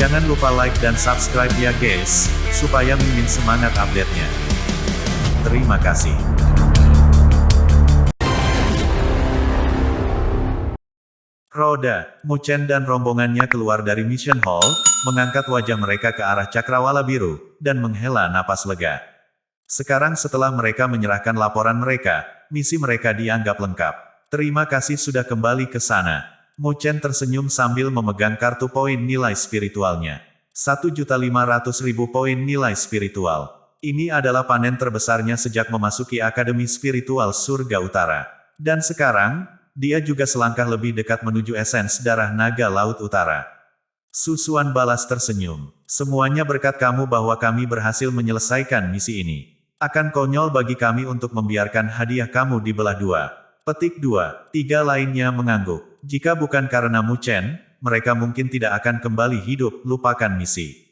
Jangan lupa like dan subscribe ya guys, supaya Mimin semangat update-nya. Terima kasih. Roda, Muchen dan rombongannya keluar dari Mission Hall, mengangkat wajah mereka ke arah cakrawala biru, dan menghela napas lega. Sekarang setelah mereka menyerahkan laporan mereka, misi mereka dianggap lengkap. Terima kasih sudah kembali ke sana. Muchen tersenyum sambil memegang kartu poin nilai spiritualnya. 1.500.000 poin nilai spiritual. Ini adalah panen terbesarnya sejak memasuki Akademi Spiritual Surga Utara. Dan sekarang, dia juga selangkah lebih dekat menuju esens darah naga Laut Utara. Susuan balas tersenyum. Semuanya berkat kamu bahwa kami berhasil menyelesaikan misi ini. Akan konyol bagi kami untuk membiarkan hadiah kamu dibelah dua. Petik 2. Tiga lainnya mengangguk. Jika bukan karena Muchen, mereka mungkin tidak akan kembali hidup, lupakan misi.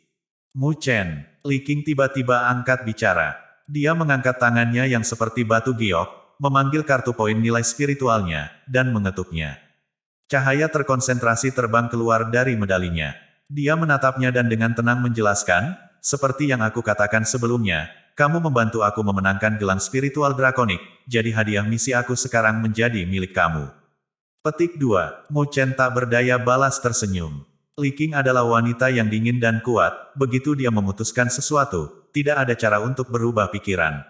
Muchen, Li Qing tiba-tiba angkat bicara. Dia mengangkat tangannya yang seperti batu giok, memanggil kartu poin nilai spiritualnya, dan mengetuknya. Cahaya terkonsentrasi terbang keluar dari medalinya. Dia menatapnya dan dengan tenang menjelaskan, seperti yang aku katakan sebelumnya, kamu membantu aku memenangkan gelang spiritual drakonik, jadi hadiah misi aku sekarang menjadi milik kamu. Petik 2. Muchen tak berdaya balas tersenyum. Li Qing adalah wanita yang dingin dan kuat, begitu dia memutuskan sesuatu, tidak ada cara untuk berubah pikiran.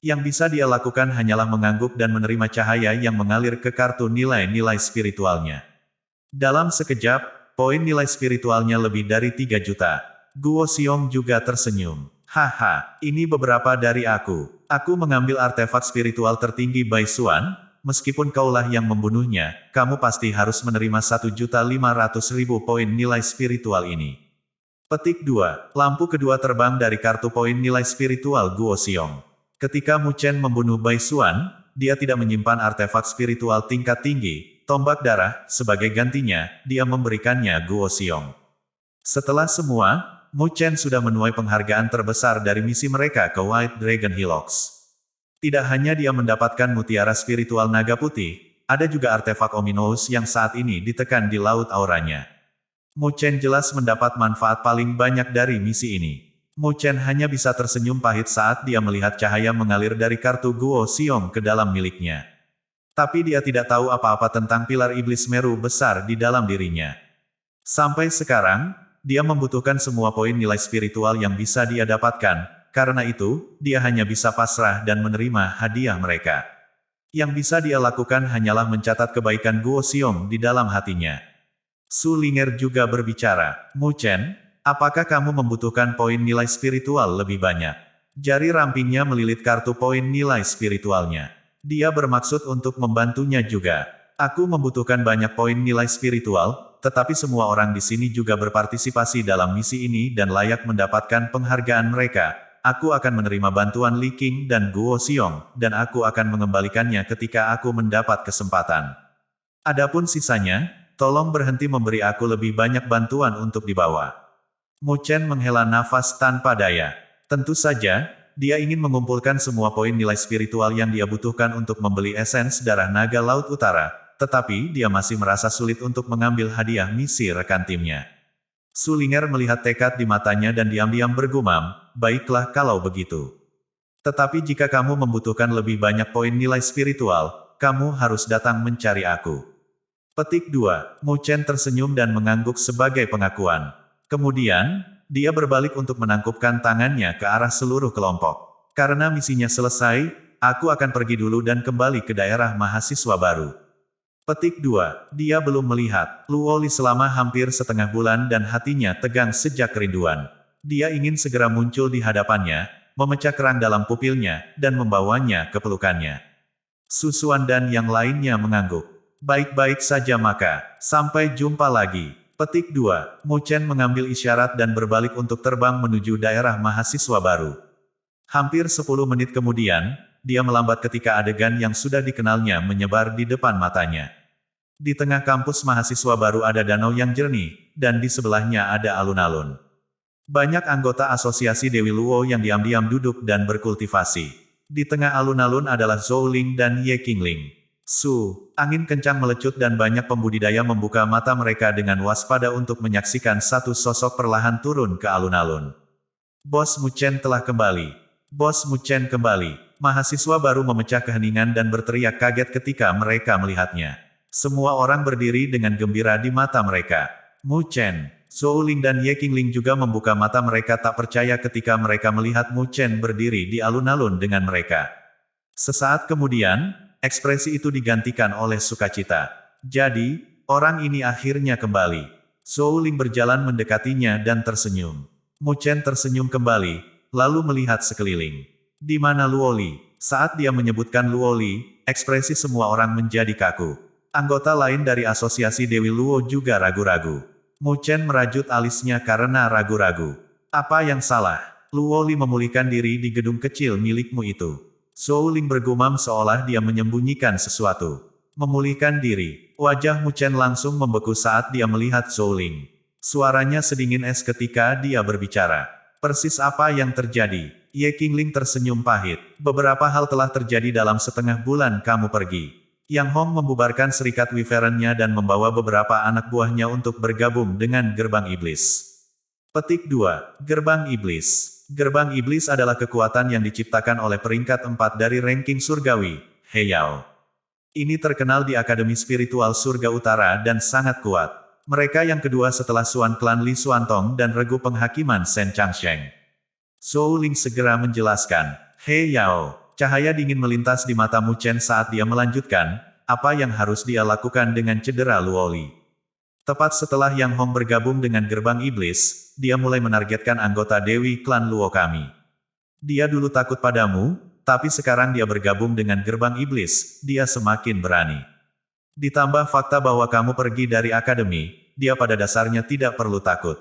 Yang bisa dia lakukan hanyalah mengangguk dan menerima cahaya yang mengalir ke kartu nilai-nilai spiritualnya. Dalam sekejap, poin nilai spiritualnya lebih dari 3 juta. Guo Xiong juga tersenyum. Haha, ini beberapa dari aku. Aku mengambil artefak spiritual tertinggi Bai Xuan, meskipun kaulah yang membunuhnya, kamu pasti harus menerima 1.500.000 poin nilai spiritual ini. Petik 2. Lampu kedua terbang dari kartu poin nilai spiritual Guo Xiong. Ketika Muchen membunuh Bai Xuan, dia tidak menyimpan artefak spiritual tingkat tinggi, tombak darah, sebagai gantinya, dia memberikannya Guo Xiong. Setelah semua, Muchen sudah menuai penghargaan terbesar dari misi mereka ke White Dragon Hillocks. Tidak hanya dia mendapatkan mutiara spiritual naga putih, ada juga artefak ominous yang saat ini ditekan di laut auranya. Muchen jelas mendapat manfaat paling banyak dari misi ini. Muchen hanya bisa tersenyum pahit saat dia melihat cahaya mengalir dari kartu Guo Xiong ke dalam miliknya. Tapi dia tidak tahu apa-apa tentang pilar iblis Meru besar di dalam dirinya. Sampai sekarang, dia membutuhkan semua poin nilai spiritual yang bisa dia dapatkan, karena itu, dia hanya bisa pasrah dan menerima hadiah mereka. Yang bisa dia lakukan hanyalah mencatat kebaikan Guo Xiong di dalam hatinya. Su Ling'er juga berbicara, Muchen, apakah kamu membutuhkan poin nilai spiritual lebih banyak? Jari rampingnya melilit kartu poin nilai spiritualnya. Dia bermaksud untuk membantunya juga. Aku membutuhkan banyak poin nilai spiritual, tetapi semua orang di sini juga berpartisipasi dalam misi ini dan layak mendapatkan penghargaan mereka. Aku akan menerima bantuan Li Qing dan Guo Xiong, dan aku akan mengembalikannya ketika aku mendapat kesempatan. Adapun sisanya, tolong berhenti memberi aku lebih banyak bantuan untuk dibawa. Muchen menghela nafas tanpa daya. Tentu saja, dia ingin mengumpulkan semua poin nilai spiritual yang dia butuhkan untuk membeli esens darah naga Laut Utara, tetapi dia masih merasa sulit untuk mengambil hadiah misi rekan timnya. Su Ling'er melihat tekad di matanya dan diam-diam bergumam, baiklah kalau begitu. Tetapi jika kamu membutuhkan lebih banyak poin nilai spiritual, kamu harus datang mencari aku. Petik 2. Muchen tersenyum dan mengangguk sebagai pengakuan. Kemudian, dia berbalik untuk menangkupkan tangannya ke arah seluruh kelompok. Karena misinya selesai, aku akan pergi dulu dan kembali ke daerah mahasiswa baru. Petik 2. Dia belum melihat Luo Li selama hampir setengah bulan dan hatinya tegang sejak kerinduan. Dia ingin segera muncul di hadapannya, memecah kerang dalam pupilnya, dan membawanya ke pelukannya. Susuan dan yang lainnya mengangguk. Baik-baik saja maka, sampai jumpa lagi. Petik 2. Muchen mengambil isyarat dan berbalik untuk terbang menuju daerah mahasiswa baru. Hampir 10 menit kemudian, dia melambat ketika adegan yang sudah dikenalnya menyebar di depan matanya. Di tengah kampus mahasiswa baru ada danau yang jernih, dan di sebelahnya ada alun-alun. Banyak anggota asosiasi Dewi Luo yang diam-diam duduk dan berkultivasi. Di tengah alun-alun adalah Zhou Ling dan Ye Qingling. Angin kencang melecut dan banyak pembudidaya membuka mata mereka dengan waspada untuk menyaksikan satu sosok perlahan turun ke alun-alun. Bos Muchen telah kembali. Bos Muchen kembali. Mahasiswa baru memecah keheningan dan berteriak kaget ketika mereka melihatnya. Semua orang berdiri dengan gembira di mata mereka. Muchen, Zhou Ling dan Ye Qingling juga membuka mata mereka tak percaya ketika mereka melihat Muchen berdiri di alun-alun dengan mereka. Sesaat kemudian, ekspresi itu digantikan oleh sukacita. Jadi, orang ini akhirnya kembali. Zhou Ling berjalan mendekatinya dan tersenyum. Muchen tersenyum kembali, lalu melihat sekeliling. Di mana Luoli? Saat dia menyebutkan Luoli, ekspresi semua orang menjadi kaku. Anggota lain dari asosiasi Dewi Luo juga ragu-ragu. Muchen merajut alisnya karena ragu-ragu. Apa yang salah? Luoli memulihkan diri di gedung kecil milikmu itu. Zhou Ling bergumam seolah dia menyembunyikan sesuatu. Memulihkan diri. Wajah Muchen langsung membeku saat dia melihat Zhou Ling. Suaranya sedingin es ketika dia berbicara. Persis apa yang terjadi? Ye Qingling tersenyum pahit. Beberapa hal telah terjadi dalam setengah bulan kamu pergi. Yang Hong membubarkan serikat Wyvern-nya dan membawa beberapa anak buahnya untuk bergabung dengan Gerbang Iblis. Petik 2. Gerbang Iblis. Gerbang Iblis adalah kekuatan yang diciptakan oleh peringkat 4 dari ranking surgawi, He Yao. Ini terkenal di Akademi Spiritual Surga Utara dan sangat kuat. Mereka yang kedua setelah Suan Klan Li Xuantong dan Regu Penghakiman Shen Changsheng. Zhou Ling segera menjelaskan. He Yao. Cahaya dingin melintas di mata Muchen saat dia melanjutkan, apa yang harus dia lakukan dengan cedera Luoli. Tepat setelah Yang Hong bergabung dengan Gerbang Iblis, dia mulai menargetkan anggota Dewi Klan Luo kami. Dia dulu takut padamu, tapi sekarang dia bergabung dengan Gerbang Iblis, dia semakin berani. Ditambah fakta bahwa kamu pergi dari akademi, dia pada dasarnya tidak perlu takut.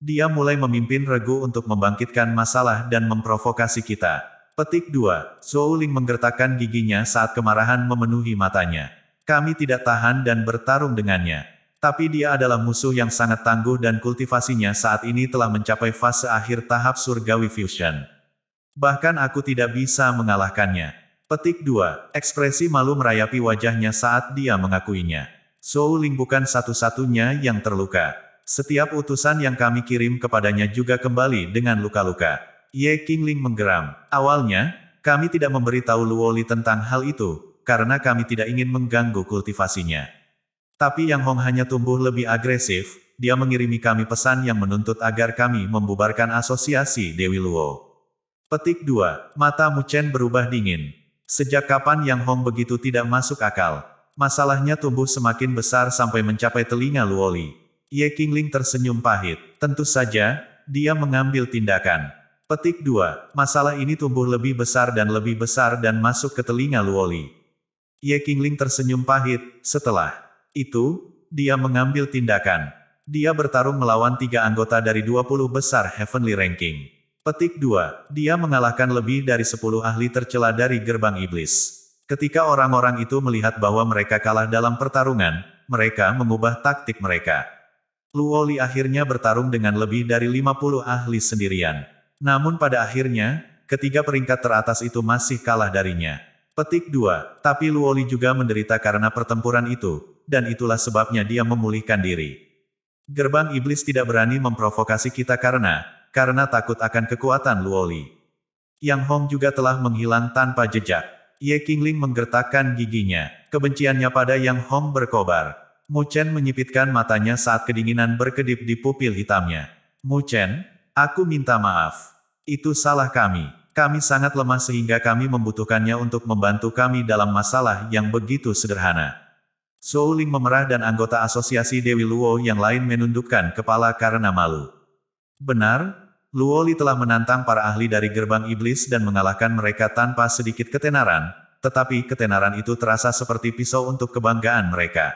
Dia mulai memimpin Regu untuk membangkitkan masalah dan memprovokasi kita. Petik 2. Zhou Ling menggertakkan giginya saat kemarahan memenuhi matanya. Kami tidak tahan dan bertarung dengannya. Tapi dia adalah musuh yang sangat tangguh dan kultivasinya saat ini telah mencapai fase akhir tahap surgawi fusion. Bahkan aku tidak bisa mengalahkannya. Petik 2. Ekspresi malu merayapi wajahnya saat dia mengakuinya. Zhou Ling bukan satu-satunya yang terluka. Setiap utusan yang kami kirim kepadanya juga kembali dengan luka-luka. Ye Qingling menggeram. Awalnya, kami tidak memberitahu Luoli tentang hal itu, karena kami tidak ingin mengganggu kultivasinya. Tapi Yang Hong hanya tumbuh lebih agresif, dia mengirimi kami pesan yang menuntut agar kami membubarkan asosiasi Dewi Luo. Petik 2. Mata Muchen berubah dingin. Sejak kapan Yang Hong begitu tidak masuk akal? Masalahnya tumbuh semakin besar sampai mencapai telinga Luoli. Ye Qingling tersenyum pahit. Tentu saja, dia mengambil tindakan. Petik 2. Masalah ini tumbuh lebih besar dan masuk ke telinga Luoli. Ye Qingling tersenyum pahit. Setelah itu, dia mengambil tindakan. Dia bertarung melawan 3 anggota dari 20 besar Heavenly Ranking. Petik 2. Dia mengalahkan lebih dari 10 ahli tercela dari Gerbang Iblis. Ketika orang-orang itu melihat bahwa mereka kalah dalam pertarungan, mereka mengubah taktik mereka. Luoli akhirnya bertarung dengan lebih dari 50 ahli sendirian. Namun pada akhirnya, ketiga peringkat teratas itu masih kalah darinya. Petik 2. Tapi Luoli juga menderita karena pertempuran itu, dan itulah sebabnya dia memulihkan diri. Gerbang Iblis tidak berani memprovokasi kita karena takut akan kekuatan Luoli. Yang Hong juga telah menghilang tanpa jejak. Ye Qingling menggertakkan giginya. Kebenciannya pada Yang Hong berkobar. Muchen menyipitkan matanya saat kedinginan berkedip di pupil hitamnya. Muchen, aku minta maaf. Itu salah kami. Kami sangat lemah sehingga kami membutuhkannya untuk membantu kami dalam masalah yang begitu sederhana. Zhou Ling memerah dan anggota asosiasi Dewi Luo yang lain menundukkan kepala karena malu. Benar, Luoli telah menantang para ahli dari Gerbang Iblis dan mengalahkan mereka tanpa sedikit ketenaran, tetapi ketenaran itu terasa seperti pisau untuk kebanggaan mereka.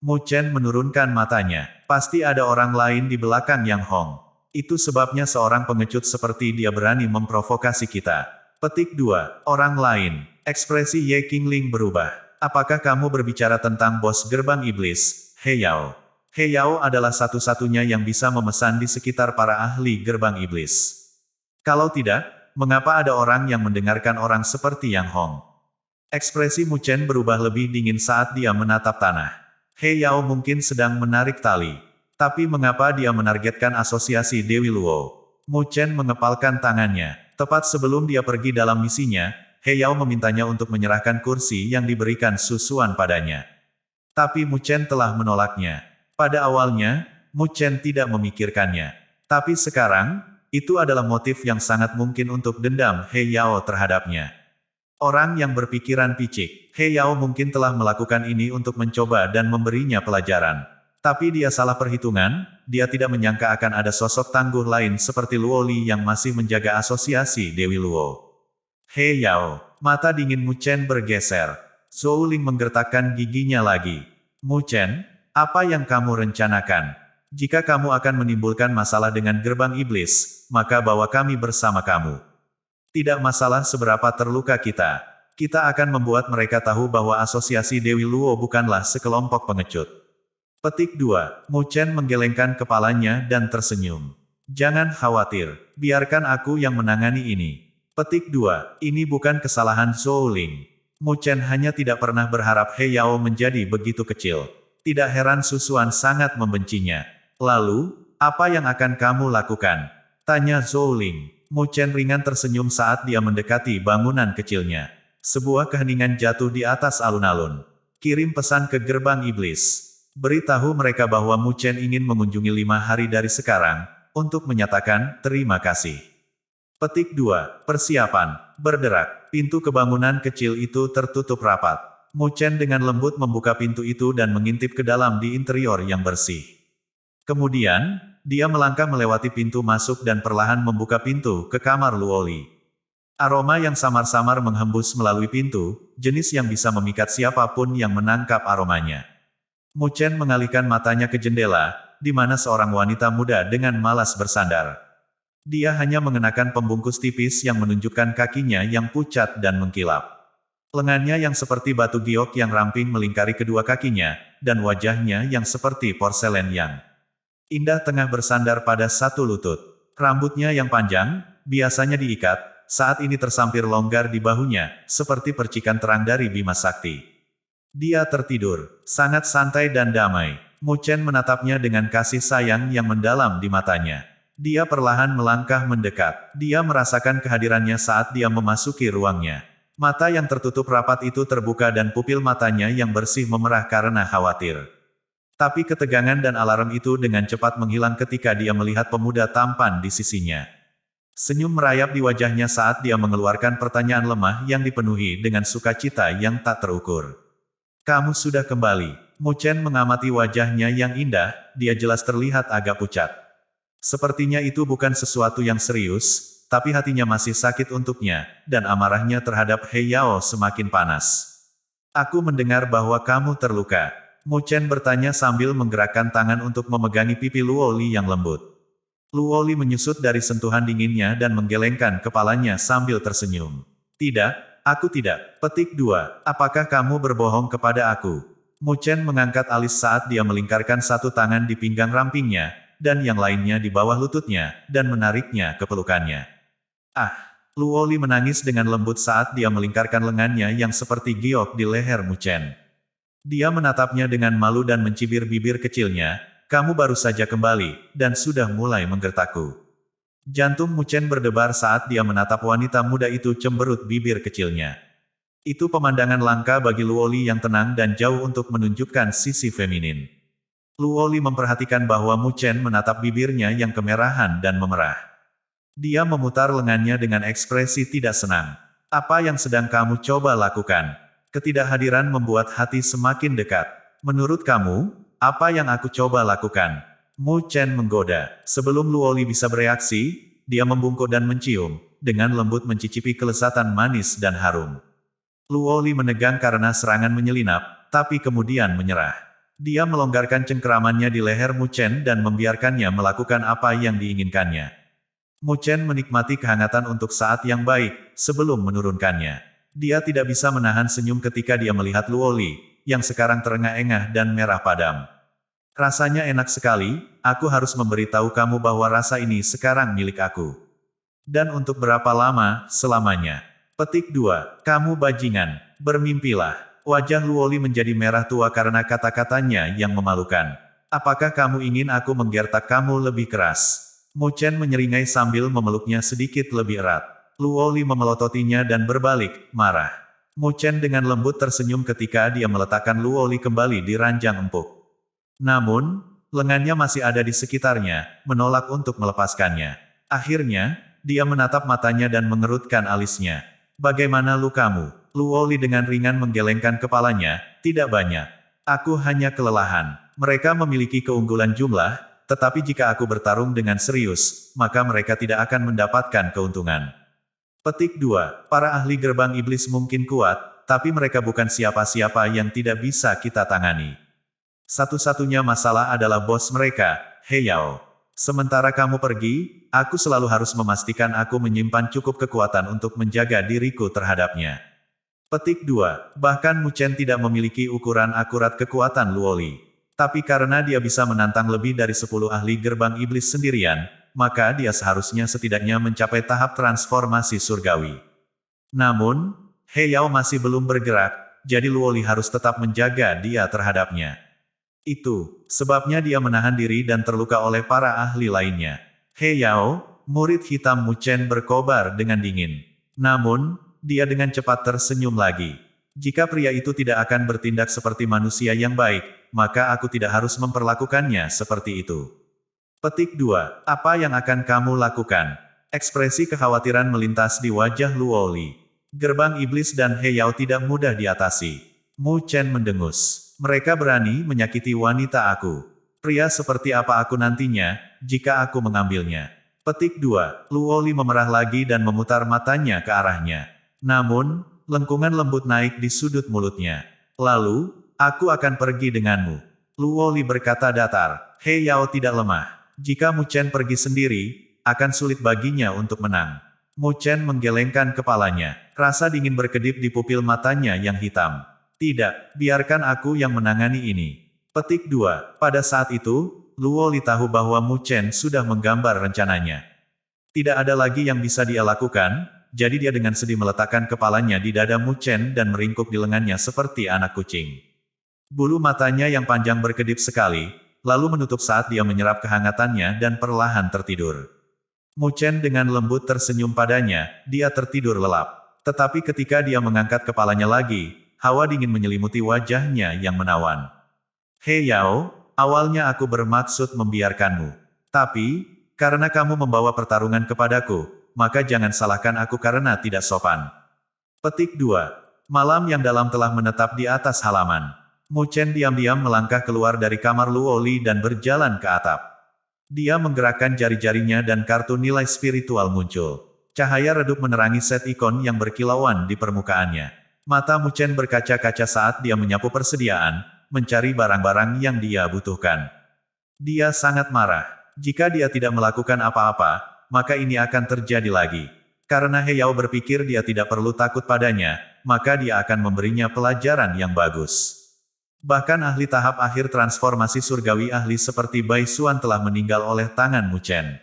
Muchen menurunkan matanya. Pasti ada orang lain di belakang Yang Hong. Itu sebabnya seorang pengecut seperti dia berani memprovokasi kita. Petik 2. Orang lain. Ekspresi Ye Qingling berubah. Apakah kamu berbicara tentang bos Gerbang Iblis, He Yao? He Yao adalah satu-satunya yang bisa memesan di sekitar para ahli Gerbang Iblis. Kalau tidak, mengapa ada orang yang mendengarkan orang seperti Yang Hong? Ekspresi Mu Chen berubah lebih dingin saat dia menatap tanah. He Yao mungkin sedang menarik tali. Tapi mengapa dia menargetkan asosiasi Dewi Luo? Mu Chen mengepalkan tangannya. Tepat sebelum dia pergi dalam misinya, He Yao memintanya untuk menyerahkan kursi yang diberikan Su Xuan padanya. Tapi Mu Chen telah menolaknya. Pada awalnya, Mu Chen tidak memikirkannya. Tapi sekarang, itu adalah motif yang sangat mungkin untuk dendam He Yao terhadapnya. Orang yang berpikiran picik, He Yao mungkin telah melakukan ini untuk mencoba dan memberinya pelajaran. Tapi dia salah perhitungan, dia tidak menyangka akan ada sosok tangguh lain seperti Luo Li yang masih menjaga asosiasi Dewi Luo. He Yao, mata dingin Mu Chen bergeser. Zhou Ling menggertakkan giginya lagi. Mu Chen, apa yang kamu rencanakan? Jika kamu akan menimbulkan masalah dengan gerbang iblis, maka bawa kami bersama kamu. Tidak masalah seberapa terluka kita. Kita akan membuat mereka tahu bahwa asosiasi Dewi Luo bukanlah sekelompok pengecut. Petik 2. Mu Chen menggelengkan kepalanya dan tersenyum. Jangan khawatir, biarkan aku yang menangani ini. Petik 2. Ini bukan kesalahan Zhou Ling. Mu Chen hanya tidak pernah berharap He Yao menjadi begitu kecil. Tidak heran Su Xuan sangat membencinya. Lalu, apa yang akan kamu lakukan? Tanya Zhou Ling. Mu Chen ringan tersenyum saat dia mendekati bangunan kecilnya. Sebuah keheningan jatuh di atas alun-alun. Kirim pesan ke gerbang iblis. Beritahu mereka bahwa Mu Chen ingin mengunjungi 5 hari dari sekarang, untuk menyatakan terima kasih. Petik 2. Persiapan. Berderak. Pintu kebangunan kecil itu tertutup rapat. Mu Chen dengan lembut membuka pintu itu dan mengintip ke dalam di interior yang bersih. Kemudian, dia melangkah melewati pintu masuk dan perlahan membuka pintu ke kamar Luo Li. Aroma yang samar-samar menghembus melalui pintu, jenis yang bisa memikat siapapun yang menangkap aromanya. Mu Chen mengalihkan matanya ke jendela, di mana seorang wanita muda dengan malas bersandar. Dia hanya mengenakan pembungkus tipis yang menunjukkan kakinya yang pucat dan mengkilap. Lengannya yang seperti batu giok yang ramping melingkari kedua kakinya, dan wajahnya yang seperti porselen yang indah tengah bersandar pada satu lutut. Rambutnya yang panjang, biasanya diikat, saat ini tersampir longgar di bahunya, seperti percikan terang dari Bima Sakti. Dia tertidur, sangat santai dan damai. Mu Chen menatapnya dengan kasih sayang yang mendalam di matanya. Dia perlahan melangkah mendekat. Dia merasakan kehadirannya saat dia memasuki ruangnya. Mata yang tertutup rapat itu terbuka dan pupil matanya yang bersih memerah karena khawatir. Tapi ketegangan dan alarm itu dengan cepat menghilang ketika dia melihat pemuda tampan di sisinya. Senyum merayap di wajahnya saat dia mengeluarkan pertanyaan lemah yang dipenuhi dengan sukacita yang tak terukur. Kamu sudah kembali. Mu Chen mengamati wajahnya yang indah, dia jelas terlihat agak pucat. Sepertinya itu bukan sesuatu yang serius, tapi hatinya masih sakit untuknya, dan amarahnya terhadap He Yao semakin panas. Aku mendengar bahwa kamu terluka. Mu Chen bertanya sambil menggerakkan tangan untuk memegangi pipi Luo Li yang lembut. Luo Li menyusut dari sentuhan dinginnya dan menggelengkan kepalanya sambil tersenyum. Tidak, aku tidak. Petik 2. Apakah kamu berbohong kepada aku? Mu Chen mengangkat alis saat dia melingkarkan satu tangan di pinggang rampingnya, dan yang lainnya di bawah lututnya, dan menariknya ke pelukannya. Ah! Luo Li menangis dengan lembut saat dia melingkarkan lengannya yang seperti giok di leher Mu Chen. Dia menatapnya dengan malu dan mencibir bibir kecilnya, kamu baru saja kembali, dan sudah mulai menggertakku. Jantung Mu Chen berdebar saat dia menatap wanita muda itu cemberut bibir kecilnya. Itu pemandangan langka bagi Luo Li yang tenang dan jauh untuk menunjukkan sisi feminin. Luo Li memperhatikan bahwa Mu Chen menatap bibirnya yang kemerahan dan memerah. Dia memutar lengannya dengan ekspresi tidak senang. Apa yang sedang kamu coba lakukan? Ketidakhadiran membuat hati semakin dekat. Menurut kamu, apa yang aku coba lakukan? Mu Chen menggoda. Sebelum Luo Li bisa bereaksi, dia membungkuk dan mencium, dengan lembut mencicipi kelezatan manis dan harum. Luo Li menegang karena serangan menyelinap, tapi kemudian menyerah. Dia melonggarkan cengkeramannya di leher Mu Chen dan membiarkannya melakukan apa yang diinginkannya. Mu Chen menikmati kehangatan untuk saat yang baik, sebelum menurunkannya. Dia tidak bisa menahan senyum ketika dia melihat Luo Li, yang sekarang terengah-engah dan merah padam. Rasanya enak sekali, aku harus memberitahu kamu bahwa rasa ini sekarang milik aku. Dan untuk berapa lama, selamanya. Petik 2. Kamu bajingan. Bermimpilah. Wajah Luoli menjadi merah tua karena kata-katanya yang memalukan. Apakah kamu ingin aku menggertak kamu lebih keras? Mu Chen menyeringai sambil memeluknya sedikit lebih erat. Luoli memelototinya dan berbalik, marah. Mu Chen dengan lembut tersenyum ketika dia meletakkan Luoli kembali di ranjang empuk. Namun, lengannya masih ada di sekitarnya, menolak untuk melepaskannya. Akhirnya, dia menatap matanya dan mengerutkan alisnya. Bagaimana lukamu? Luoli dengan ringan menggelengkan kepalanya, tidak banyak. Aku hanya kelelahan. Mereka memiliki keunggulan jumlah, tetapi jika aku bertarung dengan serius, maka mereka tidak akan mendapatkan keuntungan. Petik 2. Para ahli gerbang iblis mungkin kuat, tapi mereka bukan siapa-siapa yang tidak bisa kita tangani. Satu-satunya masalah adalah bos mereka, He Yao. Sementara kamu pergi, aku selalu harus memastikan aku menyimpan cukup kekuatan untuk menjaga diriku terhadapnya. Petik 2. Bahkan Mu Chen tidak memiliki ukuran akurat kekuatan Luoli. Tapi karena dia bisa menantang lebih dari 10 ahli gerbang iblis sendirian, maka dia seharusnya setidaknya mencapai tahap transformasi surgawi. Namun, He Yao masih belum bergerak, jadi Luoli harus tetap menjaga dia terhadapnya. Itu sebabnya dia menahan diri dan terluka oleh para ahli lainnya. He Yao, murid hitam Mu Chen berkobar dengan dingin. Namun, dia dengan cepat tersenyum lagi. Jika pria itu tidak akan bertindak seperti manusia yang baik, maka aku tidak harus memperlakukannya seperti itu. Petik 2. Apa yang akan kamu lakukan? Ekspresi kekhawatiran melintas di wajah Luoli. Gerbang iblis dan He Yao tidak mudah diatasi. Mu Chen mendengus. Mereka berani menyakiti wanita aku. Pria seperti apa aku nantinya, jika aku mengambilnya? Petik 2. Luoli memerah lagi dan memutar matanya ke arahnya. Namun, lengkungan lembut naik di sudut mulutnya. Lalu, aku akan pergi denganmu. Luoli berkata datar. He Yao tidak lemah. Jika Mu Chen pergi sendiri, akan sulit baginya untuk menang. Mu Chen menggelengkan kepalanya. Rasa dingin berkedip di pupil matanya yang hitam. Tidak, biarkan aku yang menangani ini. Petik 2. Pada saat itu, Luoli tahu bahwa Mu Chen sudah menggambar rencananya. Tidak ada lagi yang bisa dia lakukan, jadi dia dengan sedih meletakkan kepalanya di dada Mu Chen dan meringkuk di lengannya seperti anak kucing. Bulu matanya yang panjang berkedip sekali, lalu menutup saat dia menyerap kehangatannya dan perlahan tertidur. Mu Chen dengan lembut tersenyum padanya, dia tertidur lelap. Tetapi ketika dia mengangkat kepalanya lagi, hawa dingin menyelimuti wajahnya yang menawan. He Yao, awalnya aku bermaksud membiarkanmu. Tapi, karena kamu membawa pertarungan kepadaku, maka jangan salahkan aku karena tidak sopan. Petik 2. Malam yang dalam telah menetap di atas halaman. Mu Chen diam-diam melangkah keluar dari kamar Luoli dan berjalan ke atap. Dia menggerakkan jari-jarinya dan kartu nilai spiritual muncul. Cahaya redup menerangi set ikon yang berkilauan di permukaannya. Mata Mu Chen berkaca-kaca saat dia menyapu persediaan, mencari barang-barang yang dia butuhkan. Dia sangat marah. Jika dia tidak melakukan apa-apa, maka ini akan terjadi lagi. Karena He Yao berpikir dia tidak perlu takut padanya, maka dia akan memberinya pelajaran yang bagus. Bahkan ahli tahap akhir transformasi surgawi ahli seperti Bai Xuan telah meninggal oleh tangan Mu Chen.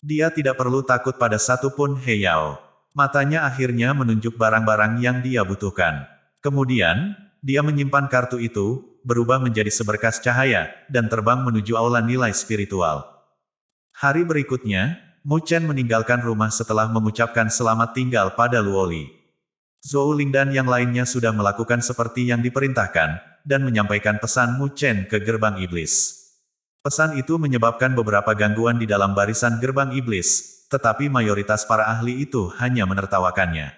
Dia tidak perlu takut pada satupun He Yao. Matanya akhirnya menunjuk barang-barang yang dia butuhkan. Kemudian, dia menyimpan kartu itu, berubah menjadi seberkas cahaya, dan terbang menuju aula nilai spiritual. Hari berikutnya, Mu Chen meninggalkan rumah setelah mengucapkan selamat tinggal pada Luoli. Zhou Ling dan yang lainnya sudah melakukan seperti yang diperintahkan, dan menyampaikan pesan Mu Chen ke gerbang iblis. Pesan itu menyebabkan beberapa gangguan di dalam barisan gerbang iblis, tetapi mayoritas para ahli itu hanya menertawakannya.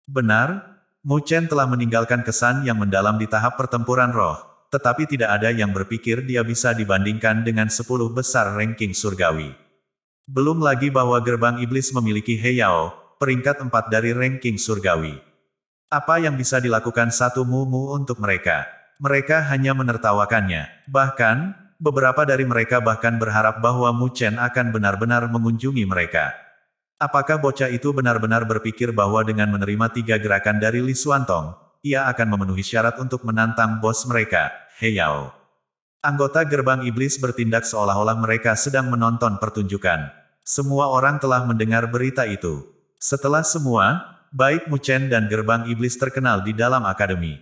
Benar, Mu Chen telah meninggalkan kesan yang mendalam di tahap pertempuran roh, tetapi tidak ada yang berpikir dia bisa dibandingkan dengan 10 besar ranking surgawi. Belum lagi bahwa gerbang iblis memiliki He Yao, peringkat 4 dari ranking surgawi. Apa yang bisa dilakukan satu Mu untuk mereka? Mereka hanya menertawakannya. Bahkan, beberapa dari mereka bahkan berharap bahwa Mu Chen akan benar-benar mengunjungi mereka. Apakah bocah itu benar-benar berpikir bahwa dengan menerima 3 gerakan dari Li Xuantong, ia akan memenuhi syarat untuk menantang bos mereka, He Yao? Anggota gerbang iblis bertindak seolah-olah mereka sedang menonton pertunjukan. Semua orang telah mendengar berita itu. Setelah semua, baik Mu Chen dan gerbang iblis terkenal di dalam akademi.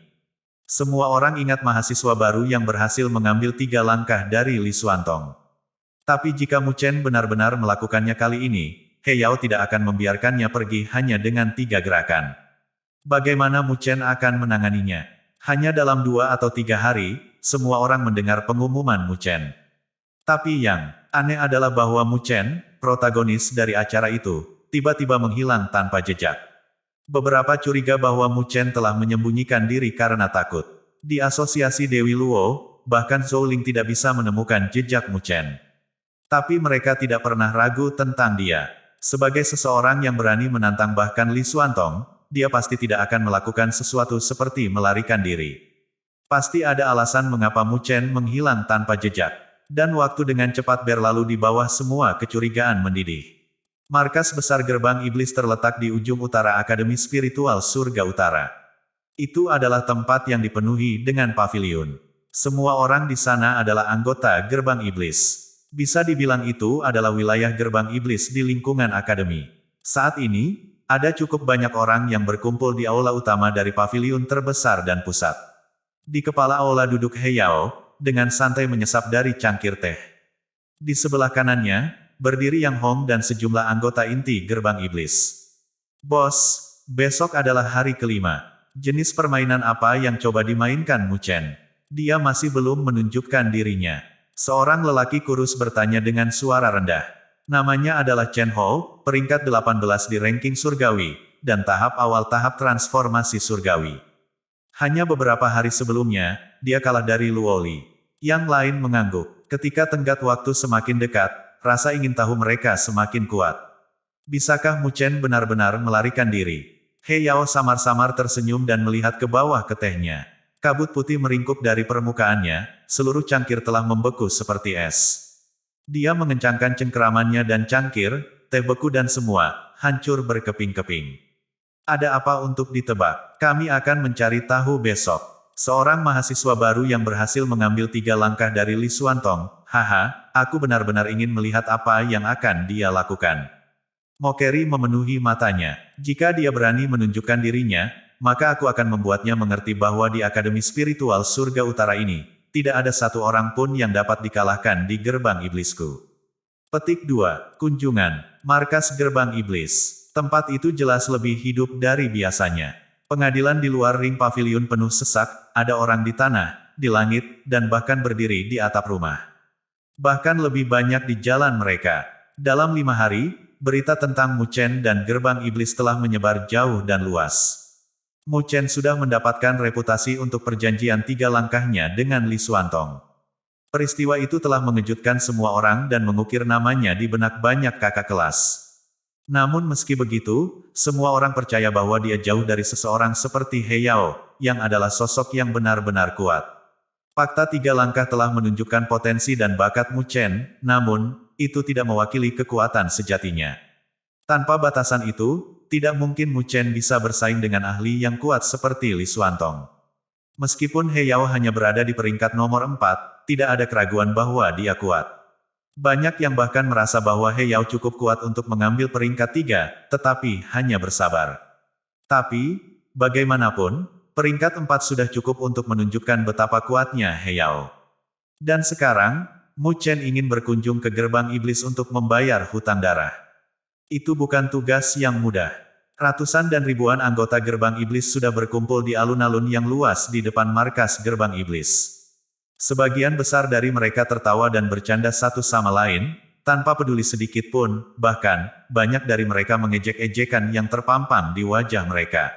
Semua orang ingat mahasiswa baru yang berhasil mengambil 3 langkah dari Li Xuantong. Tapi jika Mu Chen benar-benar melakukannya kali ini, He Yao tidak akan membiarkannya pergi hanya dengan 3 gerakan. Bagaimana Mu Chen akan menanganinya? Hanya dalam 2 atau 3 hari, semua orang mendengar pengumuman Mu Chen. Tapi yang aneh adalah bahwa Mu Chen, protagonis dari acara itu, tiba-tiba menghilang tanpa jejak. Beberapa curiga bahwa Mu Chen telah menyembunyikan diri karena takut. Di asosiasi Dewi Luo, bahkan Zhou Ling tidak bisa menemukan jejak Mu Chen. Tapi mereka tidak pernah ragu tentang dia. Sebagai seseorang yang berani menantang bahkan Li Xuantong, dia pasti tidak akan melakukan sesuatu seperti melarikan diri. Pasti ada alasan mengapa Mu Chen menghilang tanpa jejak. Dan waktu dengan cepat berlalu di bawah semua kecurigaan mendidih. Markas besar gerbang iblis terletak di ujung utara Akademi Spiritual Surga Utara. Itu adalah tempat yang dipenuhi dengan paviliun. Semua orang di sana adalah anggota gerbang iblis. Bisa dibilang itu adalah wilayah gerbang iblis di lingkungan akademi. Saat ini, ada cukup banyak orang yang berkumpul di aula utama dari paviliun terbesar dan pusat. Di kepala aula duduk He Yao, dengan santai menyesap dari cangkir teh. Di sebelah kanannya, berdiri Yang Hong dan sejumlah anggota inti gerbang iblis. Bos, besok adalah hari kelima. Jenis permainan apa yang coba dimainkan Mu Chen? Dia masih belum menunjukkan dirinya. Seorang lelaki kurus bertanya dengan suara rendah. Namanya adalah Chen Hou, peringkat 18 di ranking surgawi, dan tahap awal tahap transformasi surgawi. Hanya beberapa hari sebelumnya, dia kalah dari Luo Li. Yang lain mengangguk. Ketika tenggat waktu semakin dekat, rasa ingin tahu mereka semakin kuat. Bisakah Mu Chen benar-benar melarikan diri? He Yao samar-samar tersenyum dan melihat ke bawah ke tehnya. Kabut putih meringkuk dari permukaannya, seluruh cangkir telah membeku seperti es. Dia mengencangkan cengkeramannya dan cangkir, teh beku dan semua, hancur berkeping-keping. Ada apa untuk ditebak? Kami akan mencari tahu besok. Seorang mahasiswa baru yang berhasil mengambil 3 langkah dari Li Xuantong. Haha, aku benar-benar ingin melihat apa yang akan dia lakukan. Mokeri memenuhi matanya. Jika dia berani menunjukkan dirinya, maka aku akan membuatnya mengerti bahwa di Akademi Spiritual Surga Utara ini, tidak ada satu orang pun yang dapat dikalahkan di gerbang iblisku. Petik 2. Kunjungan. Markas gerbang iblis. Tempat itu jelas lebih hidup dari biasanya. Pengadilan di luar ring paviliun penuh sesak, ada orang di tanah, di langit, dan bahkan berdiri di atap rumah. Bahkan lebih banyak di jalan mereka. Dalam 5 hari, berita tentang Mu Chen dan gerbang iblis telah menyebar jauh dan luas. Mu Chen sudah mendapatkan reputasi untuk perjanjian 3 langkahnya dengan Li Xuantong. Peristiwa itu telah mengejutkan semua orang dan mengukir namanya di benak banyak kakak kelas. Namun meski begitu, semua orang percaya bahwa dia jauh dari seseorang seperti He Yao, yang adalah sosok yang benar-benar kuat. Fakta 3 langkah telah menunjukkan potensi dan bakat Mu Chen, namun, itu tidak mewakili kekuatan sejatinya. Tanpa batasan itu, tidak mungkin Mu Chen bisa bersaing dengan ahli yang kuat seperti Li Xuantong. Meskipun He Yao hanya berada di peringkat nomor 4, tidak ada keraguan bahwa dia kuat. Banyak yang bahkan merasa bahwa He Yao cukup kuat untuk mengambil peringkat 3, tetapi hanya bersabar. Tapi, bagaimanapun, peringkat 4 sudah cukup untuk menunjukkan betapa kuatnya He Yao. Dan sekarang, Mu Chen ingin berkunjung ke gerbang iblis untuk membayar hutang darah. Itu bukan tugas yang mudah. Ratusan dan ribuan anggota gerbang iblis sudah berkumpul di alun-alun yang luas di depan markas gerbang iblis. Sebagian besar dari mereka tertawa dan bercanda satu sama lain, tanpa peduli sedikit pun, bahkan, banyak dari mereka mengejek-ejekan yang terpampang di wajah mereka.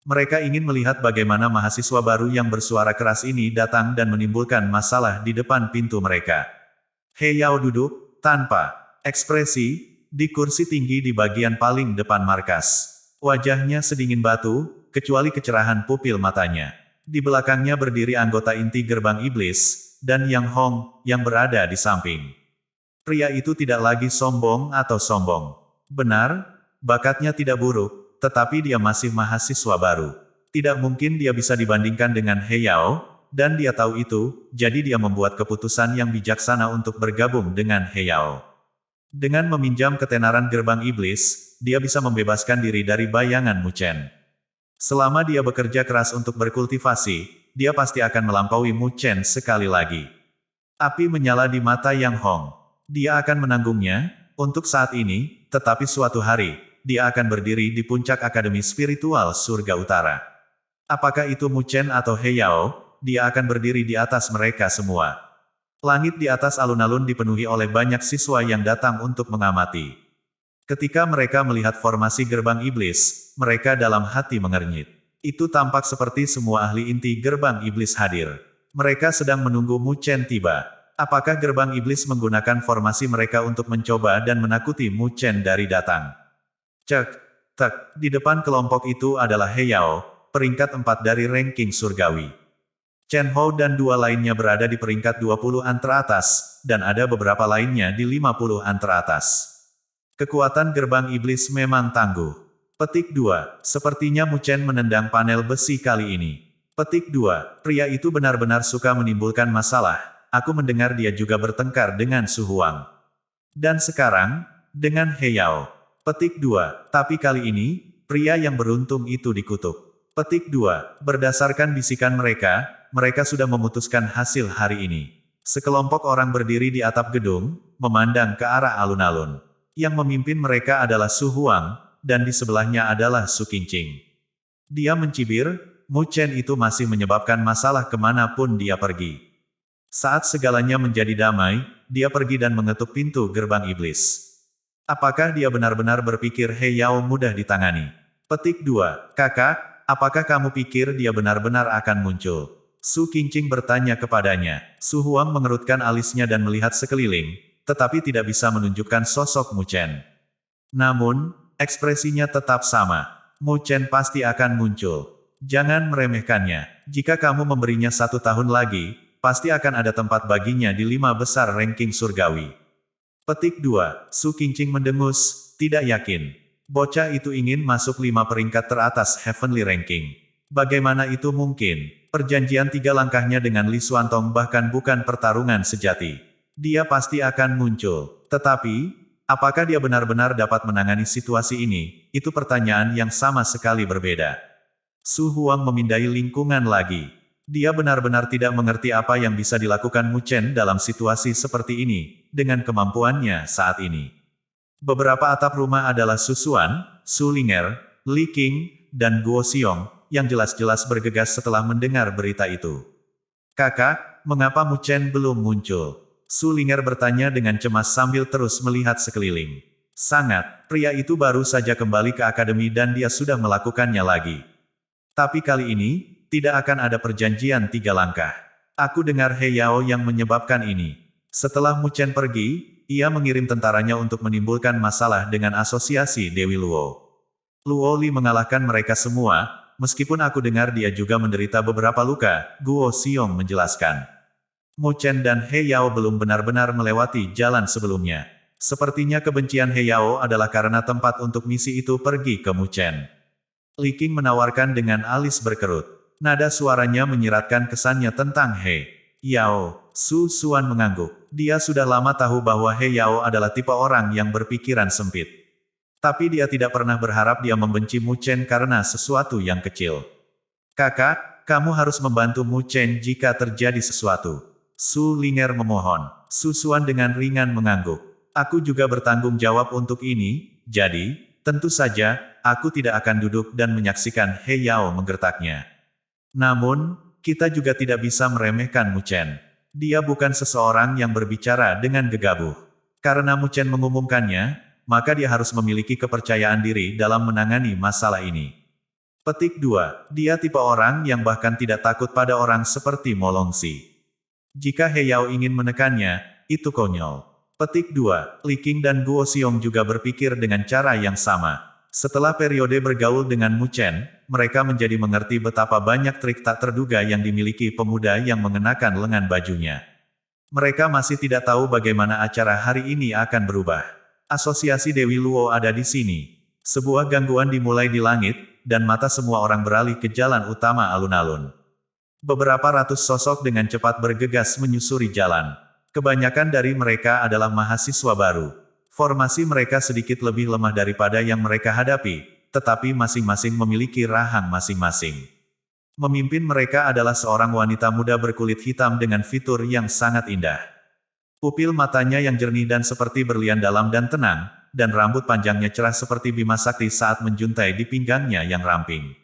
Mereka ingin melihat bagaimana mahasiswa baru yang bersuara keras ini datang dan menimbulkan masalah di depan pintu mereka. He Yao duduk, tanpa ekspresi, di kursi tinggi di bagian paling depan markas. Wajahnya sedingin batu, kecuali kecerahan pupil matanya. Di belakangnya berdiri anggota inti gerbang iblis, dan Yang Hong, yang berada di samping. Pria itu tidak lagi sombong atau sombong. Benar, bakatnya tidak buruk, tetapi dia masih mahasiswa baru. Tidak mungkin dia bisa dibandingkan dengan He Yao, dan dia tahu itu, jadi dia membuat keputusan yang bijaksana untuk bergabung dengan He Yao. Dengan meminjam ketenaran gerbang iblis, dia bisa membebaskan diri dari bayangan Mu Chen. Selama dia bekerja keras untuk berkultivasi, dia pasti akan melampaui Mu Chen sekali lagi. Api menyala di mata Yang Hong. Dia akan menanggungnya, untuk saat ini, tetapi suatu hari, dia akan berdiri di puncak Akademi Spiritual Surga Utara. Apakah itu Mu Chen atau He Yao, dia akan berdiri di atas mereka semua. Langit di atas alun-alun dipenuhi oleh banyak siswa yang datang untuk mengamati. Ketika mereka melihat formasi gerbang iblis, mereka dalam hati mengernyit. Itu tampak seperti semua ahli inti gerbang iblis hadir. Mereka sedang menunggu Mu Chen tiba. Apakah gerbang iblis menggunakan formasi mereka untuk mencoba dan menakuti Mu Chen dari datang? Cek, tek, di depan kelompok itu adalah He Yao, peringkat 4 dari ranking surgawi. Chen Hou dan dua lainnya berada di peringkat 20-an teratas, dan ada beberapa lainnya di 50-an teratas. Kekuatan gerbang iblis memang tangguh. Petik 2. Sepertinya Mu Chen menendang panel besi kali ini. Petik 2. Pria itu benar-benar suka menimbulkan masalah. Aku mendengar dia juga bertengkar dengan Su Huang. Dan sekarang, dengan He Yao. Petik 2. Tapi kali ini, pria yang beruntung itu dikutuk. Petik 2. Berdasarkan bisikan mereka, mereka sudah memutuskan hasil hari ini. Sekelompok orang berdiri di atap gedung, memandang ke arah alun-alun. Yang memimpin mereka adalah Su Huang, dan di sebelahnya adalah Su Qingqing. Dia mencibir, Mu Chen itu masih menyebabkan masalah kemanapun dia pergi. Saat segalanya menjadi damai, dia pergi dan mengetuk pintu gerbang iblis. Apakah dia benar-benar berpikir He Yao mudah ditangani? Petik 2. Kakak, apakah kamu pikir dia benar-benar akan muncul? Su Qingqing bertanya kepadanya. Su Huang mengerutkan alisnya dan melihat sekeliling, tetapi tidak bisa menunjukkan sosok Mu Chen. Namun, ekspresinya tetap sama. Mu Chen pasti akan muncul. Jangan meremehkannya. Jika kamu memberinya 1 tahun lagi, pasti akan ada tempat baginya di 5 besar ranking surgawi. Petik 2. Su Qingqing mendengus, tidak yakin. Bocah itu ingin masuk 5 peringkat teratas Heavenly Ranking. Bagaimana itu mungkin? Perjanjian 3 langkahnya dengan Li Xuantong bahkan bukan pertarungan sejati. Dia pasti akan muncul. Tetapi, apakah dia benar-benar dapat menangani situasi ini? Itu pertanyaan yang sama sekali berbeda. Su Huang memindai lingkungan lagi. Dia benar-benar tidak mengerti apa yang bisa dilakukan Mu Chen dalam situasi seperti ini, dengan kemampuannya saat ini. Beberapa atap rumah adalah Su Xuan, Su Linger, Li Qing, dan Guo Xiong, yang jelas-jelas bergegas setelah mendengar berita itu. Kakak, mengapa Mu Chen belum muncul? Su Linger bertanya dengan cemas sambil terus melihat sekeliling. Sangat, pria itu baru saja kembali ke akademi dan dia sudah melakukannya lagi. Tapi kali ini, tidak akan ada perjanjian 3 langkah. Aku dengar He Yao yang menyebabkan ini. Setelah Mu Chen pergi, ia mengirim tentaranya untuk menimbulkan masalah dengan asosiasi Dewi Luo. Luo Li mengalahkan mereka semua, meskipun aku dengar dia juga menderita beberapa luka, Guo Xiong menjelaskan. Mu Chen dan He Yao belum benar-benar melewati jalan sebelumnya. Sepertinya kebencian He Yao adalah karena tempat untuk misi itu pergi ke Mu Chen. Li Qing menawarkan dengan alis berkerut. Nada suaranya menyiratkan kesannya tentang He Yao. Su Xuan mengangguk. Dia sudah lama tahu bahwa He Yao adalah tipe orang yang berpikiran sempit. Tapi dia tidak pernah berharap dia membenci Mu Chen karena sesuatu yang kecil. Kakak, kamu harus membantu Mu Chen jika terjadi sesuatu. Su Linger memohon. Su Xuan dengan ringan mengangguk. Aku juga bertanggung jawab untuk ini, jadi, tentu saja, aku tidak akan duduk dan menyaksikan He Yao menggertaknya. Namun, kita juga tidak bisa meremehkan Mu Chen. Dia bukan seseorang yang berbicara dengan gegabah. Karena Mu Chen mengumumkannya, maka dia harus memiliki kepercayaan diri dalam menangani masalah ini. Petik 2. Dia tipe orang yang bahkan tidak takut pada orang seperti Molongsi. Jika He Yao ingin menekannya, itu konyol. Petik 2. Li Qing dan Guo Xiong juga berpikir dengan cara yang sama. Setelah periode bergaul dengan Mu Chen, mereka menjadi mengerti betapa banyak trik tak terduga yang dimiliki pemuda yang mengenakan lengan bajunya. Mereka masih tidak tahu bagaimana acara hari ini akan berubah. Asosiasi Dewi Luo ada di sini. Sebuah gangguan dimulai di langit, dan mata semua orang beralih ke jalan utama alun-alun. Beberapa ratus sosok dengan cepat bergegas menyusuri jalan. Kebanyakan dari mereka adalah mahasiswa baru. Formasi mereka sedikit lebih lemah daripada yang mereka hadapi, tetapi masing-masing memiliki rahang masing-masing. Memimpin mereka adalah seorang wanita muda berkulit hitam dengan fitur yang sangat indah. Pupil matanya yang jernih dan seperti berlian dalam dan tenang, dan rambut panjangnya cerah seperti bima sakti saat menjuntai di pinggangnya yang ramping.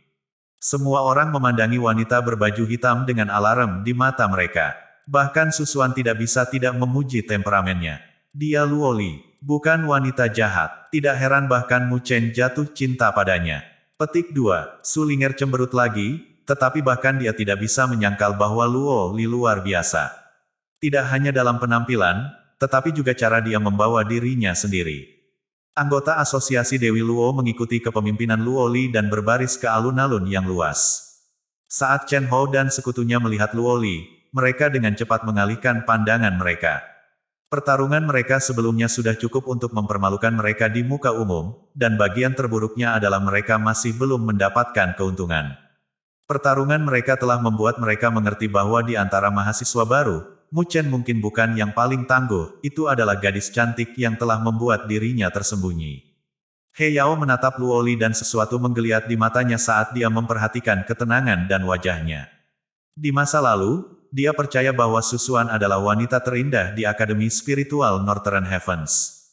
Semua orang memandangi wanita berbaju hitam dengan alarm di mata mereka. Bahkan Susuan tidak bisa tidak memuji temperamennya. Dia Luoli, bukan wanita jahat. Tidak heran bahkan Mu Chen jatuh cinta padanya. Petik 2. Sulinger cemberut lagi, tetapi bahkan dia tidak bisa menyangkal bahwa Luoli luar biasa. Tidak hanya dalam penampilan, tetapi juga cara dia membawa dirinya sendiri. Anggota asosiasi Dewi Luo mengikuti kepemimpinan Luoli dan berbaris ke alun-alun yang luas. Saat Chen Hou dan sekutunya melihat Luoli, mereka dengan cepat mengalihkan pandangan mereka. Pertarungan mereka sebelumnya sudah cukup untuk mempermalukan mereka di muka umum, dan bagian terburuknya adalah mereka masih belum mendapatkan keuntungan. Pertarungan mereka telah membuat mereka mengerti bahwa di antara mahasiswa baru, Mu Chen mungkin bukan yang paling tangguh, itu adalah gadis cantik yang telah membuat dirinya tersembunyi. He Yao menatap Luoli dan sesuatu menggeliat di matanya saat dia memperhatikan ketenangan dan wajahnya. Di masa lalu, dia percaya bahwa Susuan adalah wanita terindah di Akademi Spiritual Northern Heavens.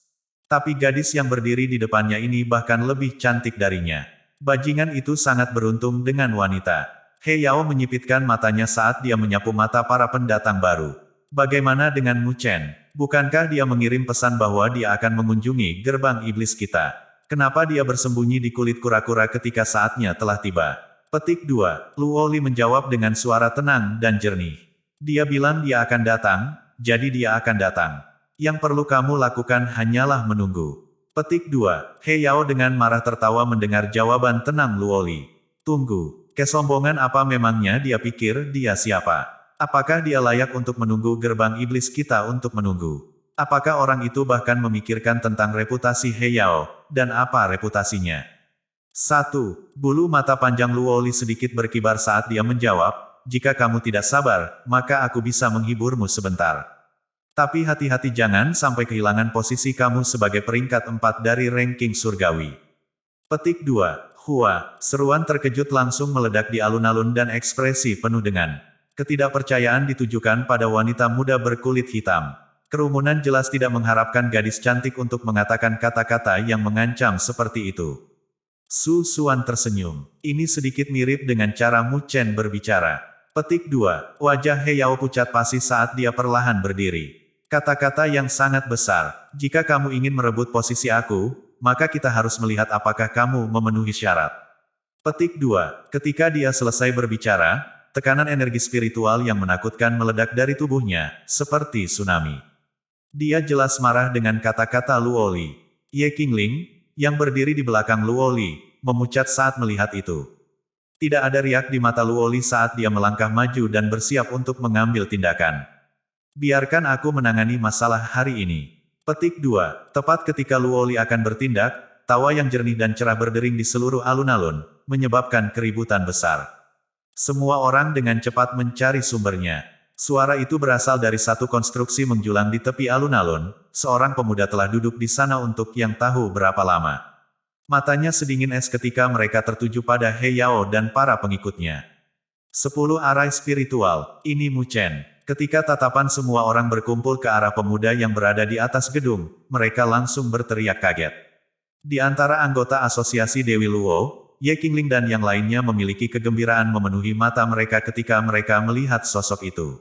Tapi gadis yang berdiri di depannya ini bahkan lebih cantik darinya. Bajingan itu sangat beruntung dengan wanita. He Yao menyipitkan matanya saat dia menyapu mata para pendatang baru. Bagaimana dengan Mu Chen? Bukankah dia mengirim pesan bahwa dia akan mengunjungi gerbang iblis kita? Kenapa dia bersembunyi di kulit kura-kura ketika saatnya telah tiba? Petik 2. Luoli menjawab dengan suara tenang dan jernih. Dia bilang dia akan datang, jadi dia akan datang. Yang perlu kamu lakukan hanyalah menunggu. Petik 2. He Yao dengan marah tertawa mendengar jawaban tenang Luoli. Tunggu, kesombongan apa memangnya dia pikir dia siapa? Apakah dia layak untuk menunggu gerbang iblis kita untuk menunggu? Apakah orang itu bahkan memikirkan tentang reputasi He Yao, dan apa reputasinya? 1. Bulu mata panjang Luoli sedikit berkibar saat dia menjawab, jika kamu tidak sabar, maka aku bisa menghiburmu sebentar. Tapi hati-hati jangan sampai kehilangan posisi kamu sebagai peringkat 4 dari ranking surgawi. Petik 2. Hua, seruan terkejut langsung meledak di alun-alun dan ekspresi penuh dengan ketidakpercayaan ditujukan pada wanita muda berkulit hitam. Kerumunan jelas tidak mengharapkan gadis cantik untuk mengatakan kata-kata yang mengancam seperti itu. Susuan tersenyum. Ini sedikit mirip dengan cara Mu Chen berbicara. Petik 2. Wajah He Yao pucat pasi saat dia perlahan berdiri. Kata-kata yang sangat besar. Jika kamu ingin merebut posisi aku, maka kita harus melihat apakah kamu memenuhi syarat. Petik 2. Ketika dia selesai berbicara, tekanan energi spiritual yang menakutkan meledak dari tubuhnya, seperti tsunami. Dia jelas marah dengan kata-kata Luoli. Ye Qingling, yang berdiri di belakang Luoli, memucat saat melihat itu. Tidak ada riak di mata Luoli saat dia melangkah maju dan bersiap untuk mengambil tindakan. Biarkan aku menangani masalah hari ini. Petik 2. Tepat ketika Luoli akan bertindak, tawa yang jernih dan cerah berdering di seluruh alun-alun, menyebabkan keributan besar. Semua orang dengan cepat mencari sumbernya. Suara itu berasal dari satu konstruksi menjulang di tepi alun-alun, seorang pemuda telah duduk di sana untuk yang tahu berapa lama. Matanya sedingin es ketika mereka tertuju pada He Yao dan para pengikutnya. 10 arai spiritual, ini Mu Chen. Ketika tatapan semua orang berkumpul ke arah pemuda yang berada di atas gedung, mereka langsung berteriak kaget. Di antara anggota asosiasi Dewi Luo, Ye Qingling dan yang lainnya memiliki kegembiraan memenuhi mata mereka ketika mereka melihat sosok itu.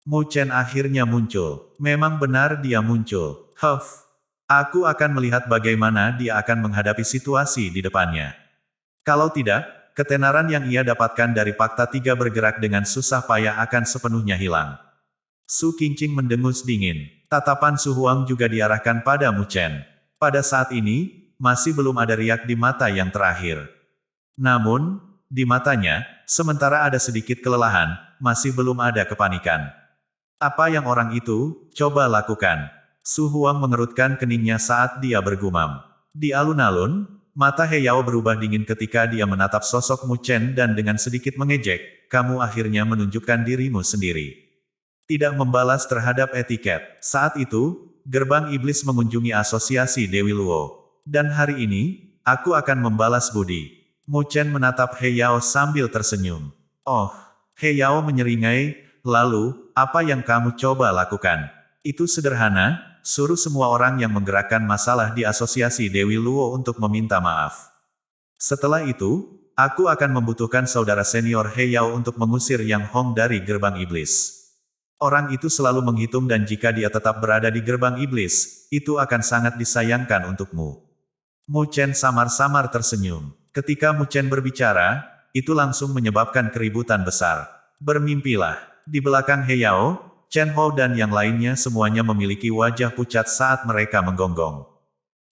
Mu Chen akhirnya muncul. Memang benar dia muncul. Aku akan melihat bagaimana dia akan menghadapi situasi di depannya. Kalau tidak, ketenaran yang ia dapatkan dari Fakta 3 bergerak dengan susah payah akan sepenuhnya hilang. Su Qingqing mendengus dingin. Tatapan Su Huang juga diarahkan pada Mu Chen. Pada saat ini, masih belum ada riak di mata yang terakhir. Namun, di matanya, sementara ada sedikit kelelahan, masih belum ada kepanikan. Apa yang orang itu coba lakukan? Su Huang mengerutkan keningnya saat dia bergumam. Di alun-alun, mata He Yao berubah dingin ketika dia menatap sosok Mu Chen dan dengan sedikit mengejek, kamu akhirnya menunjukkan dirimu sendiri. Tidak membalas terhadap etiket. Saat itu, gerbang iblis mengunjungi asosiasi Dewi Luo. Dan hari ini, aku akan membalas budi. Mu Chen menatap He Yao sambil tersenyum. Oh, He Yao menyeringai, lalu, apa yang kamu coba lakukan? Itu sederhana, suruh semua orang yang menggerakkan masalah di asosiasi Dewi Luo untuk meminta maaf. Setelah itu, aku akan membutuhkan saudara senior He Yao untuk mengusir Yang Hong dari gerbang iblis. Orang itu selalu menghitung dan jika dia tetap berada di gerbang iblis, itu akan sangat disayangkan untukmu. Mu Chen samar-samar tersenyum. Ketika Mu Chen berbicara, itu langsung menyebabkan keributan besar. Bermimpilah. Di belakang He Yao, Chen Hou dan yang lainnya semuanya memiliki wajah pucat saat mereka menggonggong.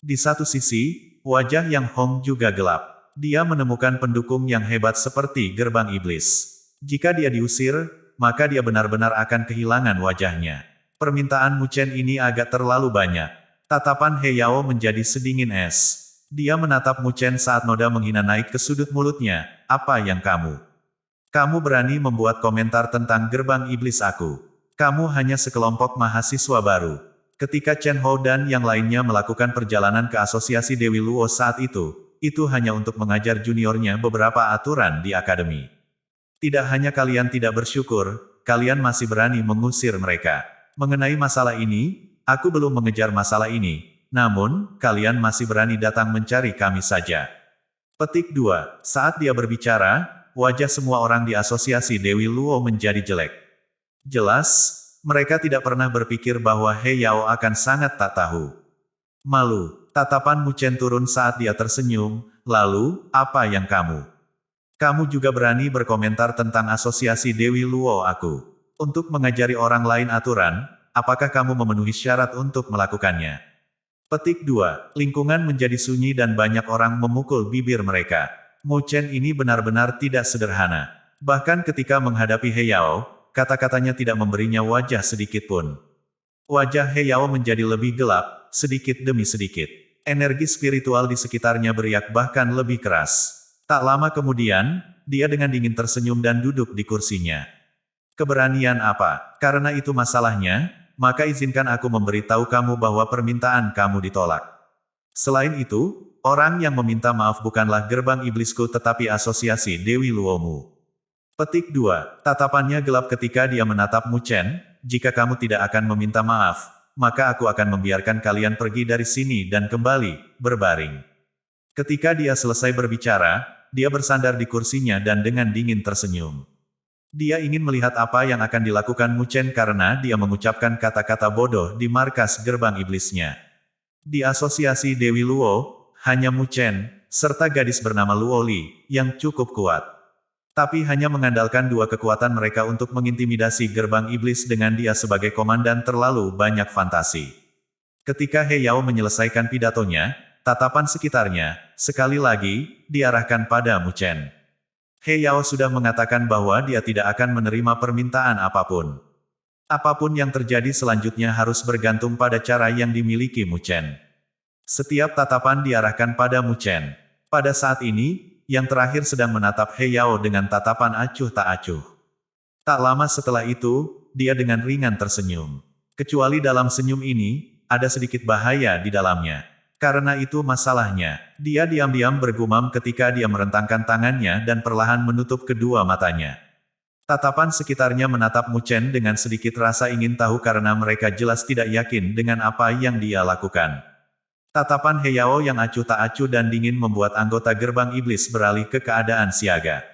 Di satu sisi, wajah Yang Hong juga gelap. Dia menemukan pendukung yang hebat seperti gerbang iblis. Jika dia diusir, maka dia benar-benar akan kehilangan wajahnya. Permintaan Mu Chen ini agak terlalu banyak. Tatapan He Yao menjadi sedingin es. Dia menatap Mu Chen saat noda menghina naik ke sudut mulutnya. Apa yang kamu? Kamu berani membuat komentar tentang gerbang iblis aku. Kamu hanya sekelompok mahasiswa baru. Ketika Chen Hou dan yang lainnya melakukan perjalanan ke asosiasi Dewi Luo saat itu hanya untuk mengajar juniornya beberapa aturan di akademi. Tidak hanya kalian tidak bersyukur, kalian masih berani mengusir mereka. Mengenai masalah ini, aku belum mengejar masalah ini, namun, kalian masih berani datang mencari kami saja. Petik 2. Saat dia berbicara, wajah semua orang di asosiasi Dewi Luo menjadi jelek. Jelas, mereka tidak pernah berpikir bahwa He Yao akan sangat tak tahu. Malu, tatapan Mu Chen turun saat dia tersenyum, lalu, apa yang kamu? Kamu juga berani berkomentar tentang asosiasi Dewi Luo aku. Untuk mengajari orang lain aturan, apakah kamu memenuhi syarat untuk melakukannya? Petik 2. Lingkungan menjadi sunyi dan banyak orang memukul bibir mereka. Mu Chen ini benar-benar tidak sederhana. Bahkan ketika menghadapi He Yao, kata-katanya tidak memberinya wajah sedikit pun. Wajah He Yao menjadi lebih gelap, sedikit demi sedikit. Energi spiritual di sekitarnya beriak bahkan lebih keras. Tak lama kemudian, dia dengan dingin tersenyum dan duduk di kursinya. Keberanian apa? Karena itu masalahnya, maka izinkan aku memberitahu kamu bahwa permintaan kamu ditolak. Selain itu, orang yang meminta maaf bukanlah gerbang iblisku tetapi asosiasi Dewi Luomu. Petik 2. Tatapannya gelap ketika dia menatap Mu Chen, jika kamu tidak akan meminta maaf, maka aku akan membiarkan kalian pergi dari sini dan kembali, berbaring. Ketika dia selesai berbicara, dia bersandar di kursinya dan dengan dingin tersenyum. Dia ingin melihat apa yang akan dilakukan Mu Chen karena dia mengucapkan kata-kata bodoh di markas gerbang iblisnya. Di asosiasi Dewi Luo, hanya Mu Chen, serta gadis bernama Luo Li, yang cukup kuat. Tapi hanya mengandalkan dua kekuatan mereka untuk mengintimidasi gerbang iblis dengan dia sebagai komandan terlalu banyak fantasi. Ketika He Yao menyelesaikan pidatonya, tatapan sekitarnya, sekali lagi, diarahkan pada Mu Chen. He Yao sudah mengatakan bahwa dia tidak akan menerima permintaan apapun. Apapun yang terjadi selanjutnya harus bergantung pada cara yang dimiliki Mu Chen. Setiap tatapan diarahkan pada Mu Chen. Pada saat ini, yang terakhir sedang menatap He Yao dengan tatapan acuh tak acuh. Tak lama setelah itu, dia dengan ringan tersenyum. Kecuali dalam senyum ini, ada sedikit bahaya di dalamnya. Karena itu masalahnya, dia diam-diam bergumam ketika dia merentangkan tangannya dan perlahan menutup kedua matanya. Tatapan sekitarnya menatap Mu Chen dengan sedikit rasa ingin tahu karena mereka jelas tidak yakin dengan apa yang dia lakukan. Tatapan He Yao yang acuh tak acuh dan dingin membuat anggota gerbang iblis beralih ke keadaan siaga.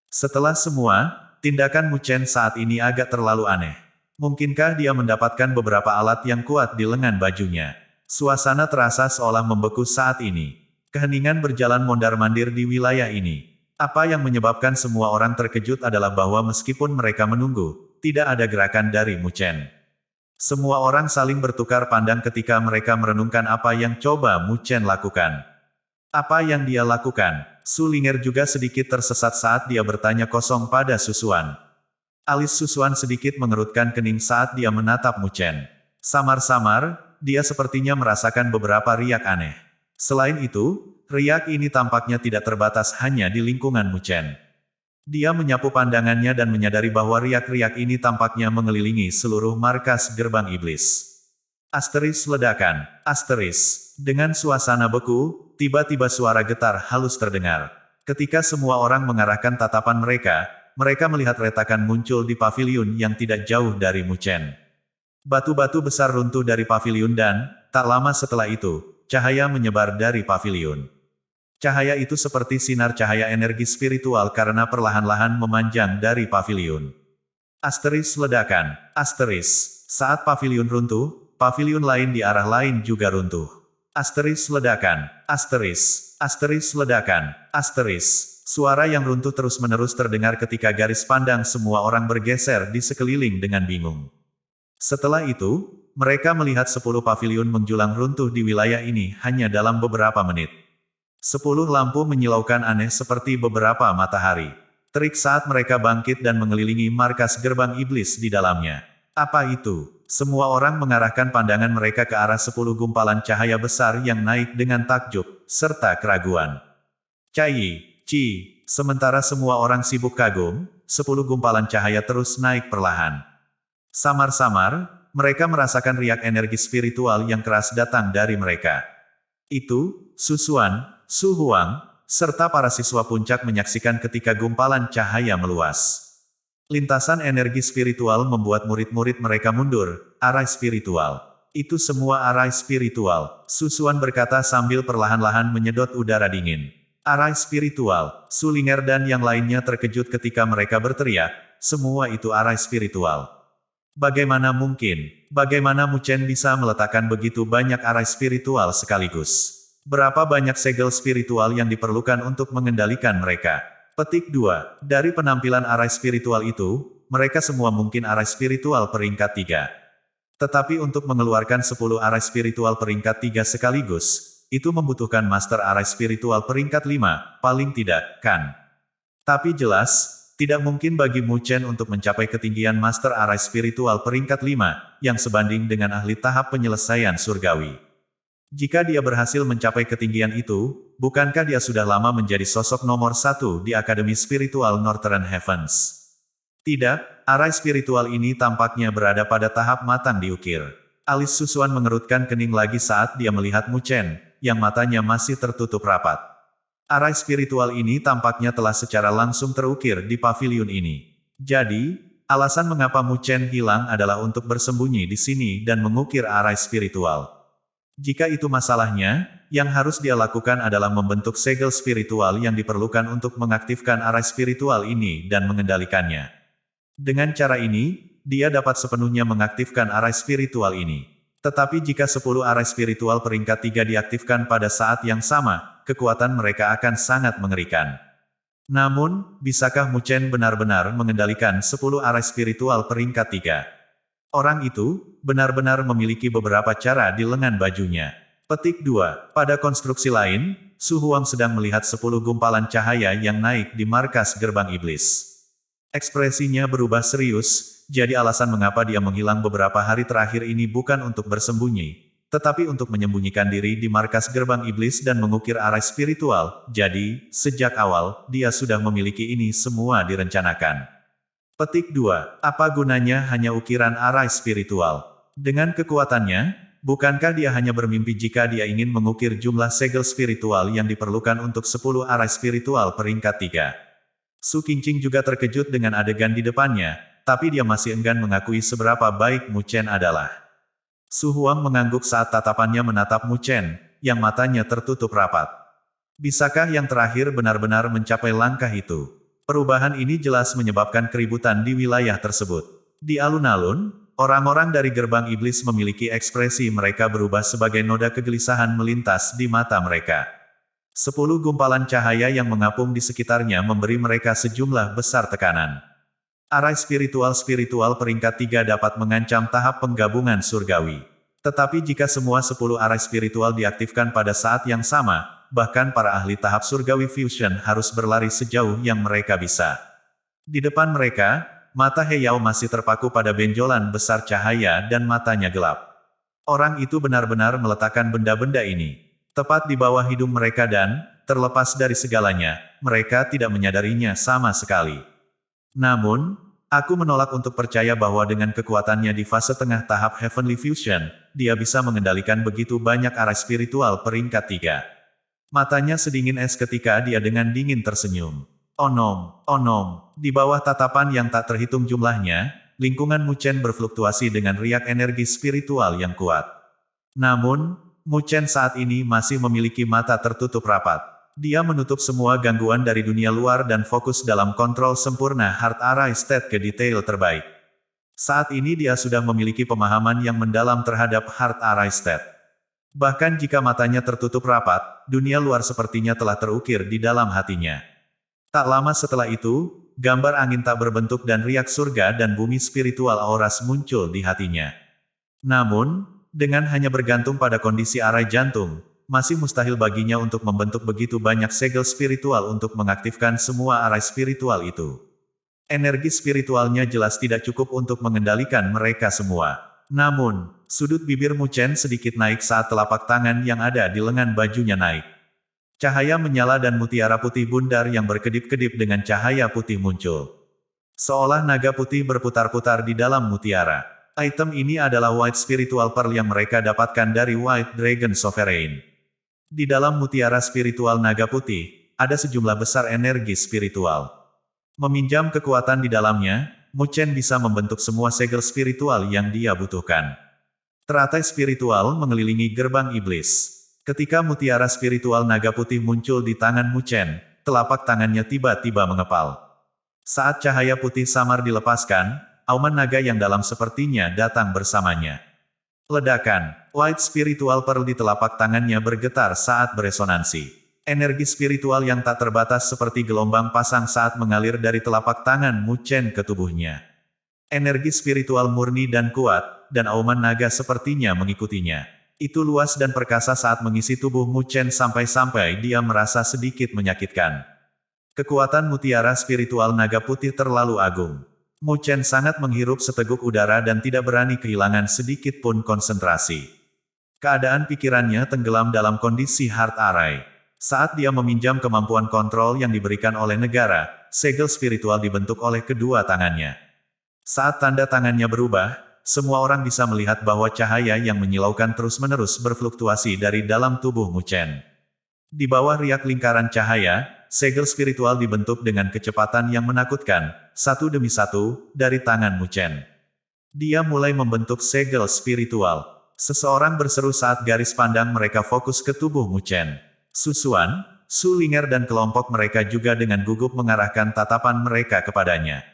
Setelah semua, tindakan Mu Chen saat ini agak terlalu aneh. Mungkinkah dia mendapatkan beberapa alat yang kuat di lengan bajunya? Suasana terasa seolah membeku saat ini. Keheningan berjalan mondar-mandir di wilayah ini. Apa yang menyebabkan semua orang terkejut adalah bahwa meskipun mereka menunggu, tidak ada gerakan dari Mu Chen. Semua orang saling bertukar pandang ketika mereka merenungkan apa yang coba Mu Chen lakukan. Apa yang dia lakukan? Su Ling'er juga sedikit tersesat saat dia bertanya kosong pada Susuan. Alis Susuan sedikit mengerutkan kening saat dia menatap Mu Chen. Samar-samar, dia sepertinya merasakan beberapa riak aneh. Selain itu, riak ini tampaknya tidak terbatas hanya di lingkungan Mu Chen. Dia menyapu pandangannya dan menyadari bahwa riak-riak ini tampaknya mengelilingi seluruh markas gerbang iblis. Asteris ledakan. Asteris. Dengan suasana beku, tiba-tiba suara getar halus terdengar. Ketika semua orang mengarahkan tatapan mereka, mereka melihat retakan muncul di paviliun yang tidak jauh dari Mu Chen. Batu-batu besar runtuh dari paviliun dan, tak lama setelah itu, cahaya menyebar dari paviliun. Cahaya itu seperti sinar cahaya energi spiritual karena perlahan-lahan memanjang dari paviliun. Asteris ledakan. Asteris. Saat paviliun runtuh, paviliun lain di arah lain juga runtuh. Asteris ledakan. Asteris. Asteris ledakan. Asteris. Suara yang runtuh terus-menerus terdengar ketika garis pandang semua orang bergeser di sekeliling dengan bingung. Setelah itu, mereka melihat 10 paviliun menjulang runtuh di wilayah ini hanya dalam beberapa menit. 10 lampu menyilaukan aneh seperti beberapa matahari. Terik saat mereka bangkit dan mengelilingi markas gerbang iblis di dalamnya. Apa itu? Semua orang mengarahkan pandangan mereka ke arah 10 gumpalan cahaya besar yang naik dengan takjub, serta keraguan. Cai, Ci, sementara semua orang sibuk kagum, 10 gumpalan cahaya terus naik perlahan. Samar-samar, mereka merasakan riak energi spiritual yang keras datang dari mereka. Itu, Susuan, Su Huang, serta para siswa puncak menyaksikan ketika gumpalan cahaya meluas. Lintasan energi spiritual membuat murid-murid mereka mundur, arai spiritual. Itu semua arai spiritual, Susuan berkata sambil perlahan-lahan menyedot udara dingin. Arai spiritual, Sulinger dan yang lainnya terkejut ketika mereka berteriak, semua itu arai spiritual. Bagaimana mungkin? Bagaimana Mu Chen bisa meletakkan begitu banyak arai spiritual sekaligus? Berapa banyak segel spiritual yang diperlukan untuk mengendalikan mereka? Petik 2. Dari penampilan arai spiritual itu, mereka semua mungkin arai spiritual peringkat 3. Tetapi untuk mengeluarkan 10 arai spiritual peringkat 3 sekaligus, itu membutuhkan master arai spiritual peringkat 5, paling tidak, kan? Tapi jelas, tidak mungkin bagi Mu Chen untuk mencapai ketinggian master arai spiritual peringkat 5, yang sebanding dengan ahli tahap penyelesaian surgawi. Jika dia berhasil mencapai ketinggian itu, bukankah dia sudah lama menjadi sosok nomor 1 di Akademi Spiritual Northern Heavens? Tidak, arai spiritual ini tampaknya berada pada tahap matang diukir. Alis Susuan mengerutkan kening lagi saat dia melihat Mu Chen, yang matanya masih tertutup rapat. Arai spiritual ini tampaknya telah secara langsung terukir di paviliun ini. Jadi, alasan mengapa Mu Chen hilang adalah untuk bersembunyi di sini dan mengukir arai spiritual. Jika itu masalahnya, yang harus dia lakukan adalah membentuk segel spiritual yang diperlukan untuk mengaktifkan arai spiritual ini dan mengendalikannya. Dengan cara ini, dia dapat sepenuhnya mengaktifkan arai spiritual ini. Tetapi jika 10 arai spiritual peringkat 3 diaktifkan pada saat yang sama, kekuatan mereka akan sangat mengerikan. Namun, bisakah Mu Chen benar-benar mengendalikan 10 arai spiritual peringkat 3? Orang itu, benar-benar memiliki beberapa cara di lengan bajunya. Petik 2. Pada konstruksi lain, Su Huang sedang melihat 10 gumpalan cahaya yang naik di markas gerbang iblis. Ekspresinya berubah serius, jadi alasan mengapa dia menghilang beberapa hari terakhir ini bukan untuk bersembunyi, tetapi untuk menyembunyikan diri di markas gerbang iblis dan mengukir arai spiritual. Jadi, sejak awal, dia sudah memiliki ini semua direncanakan. Petik 2. Apa gunanya hanya ukiran arai spiritual? Dengan kekuatannya, bukankah dia hanya bermimpi jika dia ingin mengukir jumlah segel spiritual yang diperlukan untuk 10 arai spiritual peringkat 3? Su Qingqing juga terkejut dengan adegan di depannya, tapi dia masih enggan mengakui seberapa baik Mu Chen adalah. Su Huang mengangguk saat tatapannya menatap Mu Chen, yang matanya tertutup rapat. Bisakah yang terakhir benar-benar mencapai langkah itu? Perubahan ini jelas menyebabkan keributan di wilayah tersebut. Di alun-alun, orang-orang dari gerbang iblis memiliki ekspresi mereka berubah sebagai noda kegelisahan melintas di mata mereka. 10 gumpalan cahaya yang mengapung di sekitarnya memberi mereka sejumlah besar tekanan. Arai spiritual peringkat 3 dapat mengancam tahap penggabungan surgawi. Tetapi jika semua 10 arai spiritual diaktifkan pada saat yang sama, bahkan para ahli tahap surgawi fusion harus berlari sejauh yang mereka bisa. Di depan mereka, mata He Yao masih terpaku pada benjolan besar cahaya dan matanya gelap. Orang itu benar-benar meletakkan benda-benda ini tepat di bawah hidung mereka dan, terlepas dari segalanya, mereka tidak menyadarinya sama sekali. Namun, Aku menolak untuk percaya bahwa dengan kekuatannya di fase tengah tahap Heavenly Fusion, dia bisa mengendalikan begitu banyak arah spiritual peringkat 3. Matanya sedingin es ketika dia dengan dingin tersenyum. Onom, onom, di bawah tatapan yang tak terhitung jumlahnya, lingkungan Mu Chen berfluktuasi dengan riak energi spiritual yang kuat. Namun, Mu Chen saat ini masih memiliki mata tertutup rapat. Dia menutup semua gangguan dari dunia luar dan fokus dalam kontrol sempurna Heart Array State ke detail terbaik. Saat ini dia sudah memiliki pemahaman yang mendalam terhadap Heart Array State. Bahkan jika matanya tertutup rapat, dunia luar sepertinya telah terukir di dalam hatinya. Tak lama setelah itu, gambar angin tak berbentuk dan riak surga dan bumi spiritual auras muncul di hatinya. Namun, dengan hanya bergantung pada kondisi arai jantung, masih mustahil baginya untuk membentuk begitu banyak segel spiritual untuk mengaktifkan semua arai spiritual itu. Energi spiritualnya jelas tidak cukup untuk mengendalikan mereka semua. Namun, sudut bibir Mu Chen sedikit naik saat telapak tangan yang ada di lengan bajunya naik. Cahaya menyala dan mutiara putih bundar yang berkedip-kedip dengan cahaya putih muncul. Seolah naga putih berputar-putar di dalam mutiara. Item ini adalah White Spiritual Pearl yang mereka dapatkan dari White Dragon Sovereign. Di dalam mutiara spiritual naga putih, ada sejumlah besar energi spiritual. Meminjam kekuatan di dalamnya, Mu Chen bisa membentuk semua segel spiritual yang dia butuhkan. Teratai spiritual mengelilingi gerbang iblis. Ketika mutiara spiritual naga putih muncul di tangan Mu Chen, telapak tangannya tiba-tiba mengepal. Saat cahaya putih samar dilepaskan, auman naga yang dalam sepertinya datang bersamanya. Ledakan, White Spiritual Pearl di telapak tangannya bergetar saat beresonansi. Energi spiritual yang tak terbatas seperti gelombang pasang saat mengalir dari telapak tangan Mu Chen ke tubuhnya. Energi spiritual murni dan kuat, dan auman naga sepertinya mengikutinya. Itu luas dan perkasa saat mengisi tubuh Mu Chen sampai-sampai dia merasa sedikit menyakitkan. Kekuatan mutiara spiritual naga putih terlalu agung. Mu Chen sangat menghirup seteguk udara dan tidak berani kehilangan sedikit pun konsentrasi. Keadaan pikirannya tenggelam dalam kondisi Heart Array. Saat dia meminjam kemampuan kontrol yang diberikan oleh negara, segel spiritual dibentuk oleh kedua tangannya. Saat tanda tangannya berubah, semua orang bisa melihat bahwa cahaya yang menyilaukan terus-menerus berfluktuasi dari dalam tubuh Mu Chen. Di bawah riak lingkaran cahaya, segel spiritual dibentuk dengan kecepatan yang menakutkan, satu demi satu, dari tangan Mu Chen. Dia mulai membentuk segel spiritual. Seseorang berseru saat garis pandang mereka fokus ke tubuh Mu Chen. Susuan, Su Linger dan kelompok mereka juga dengan gugup mengarahkan tatapan mereka kepadanya.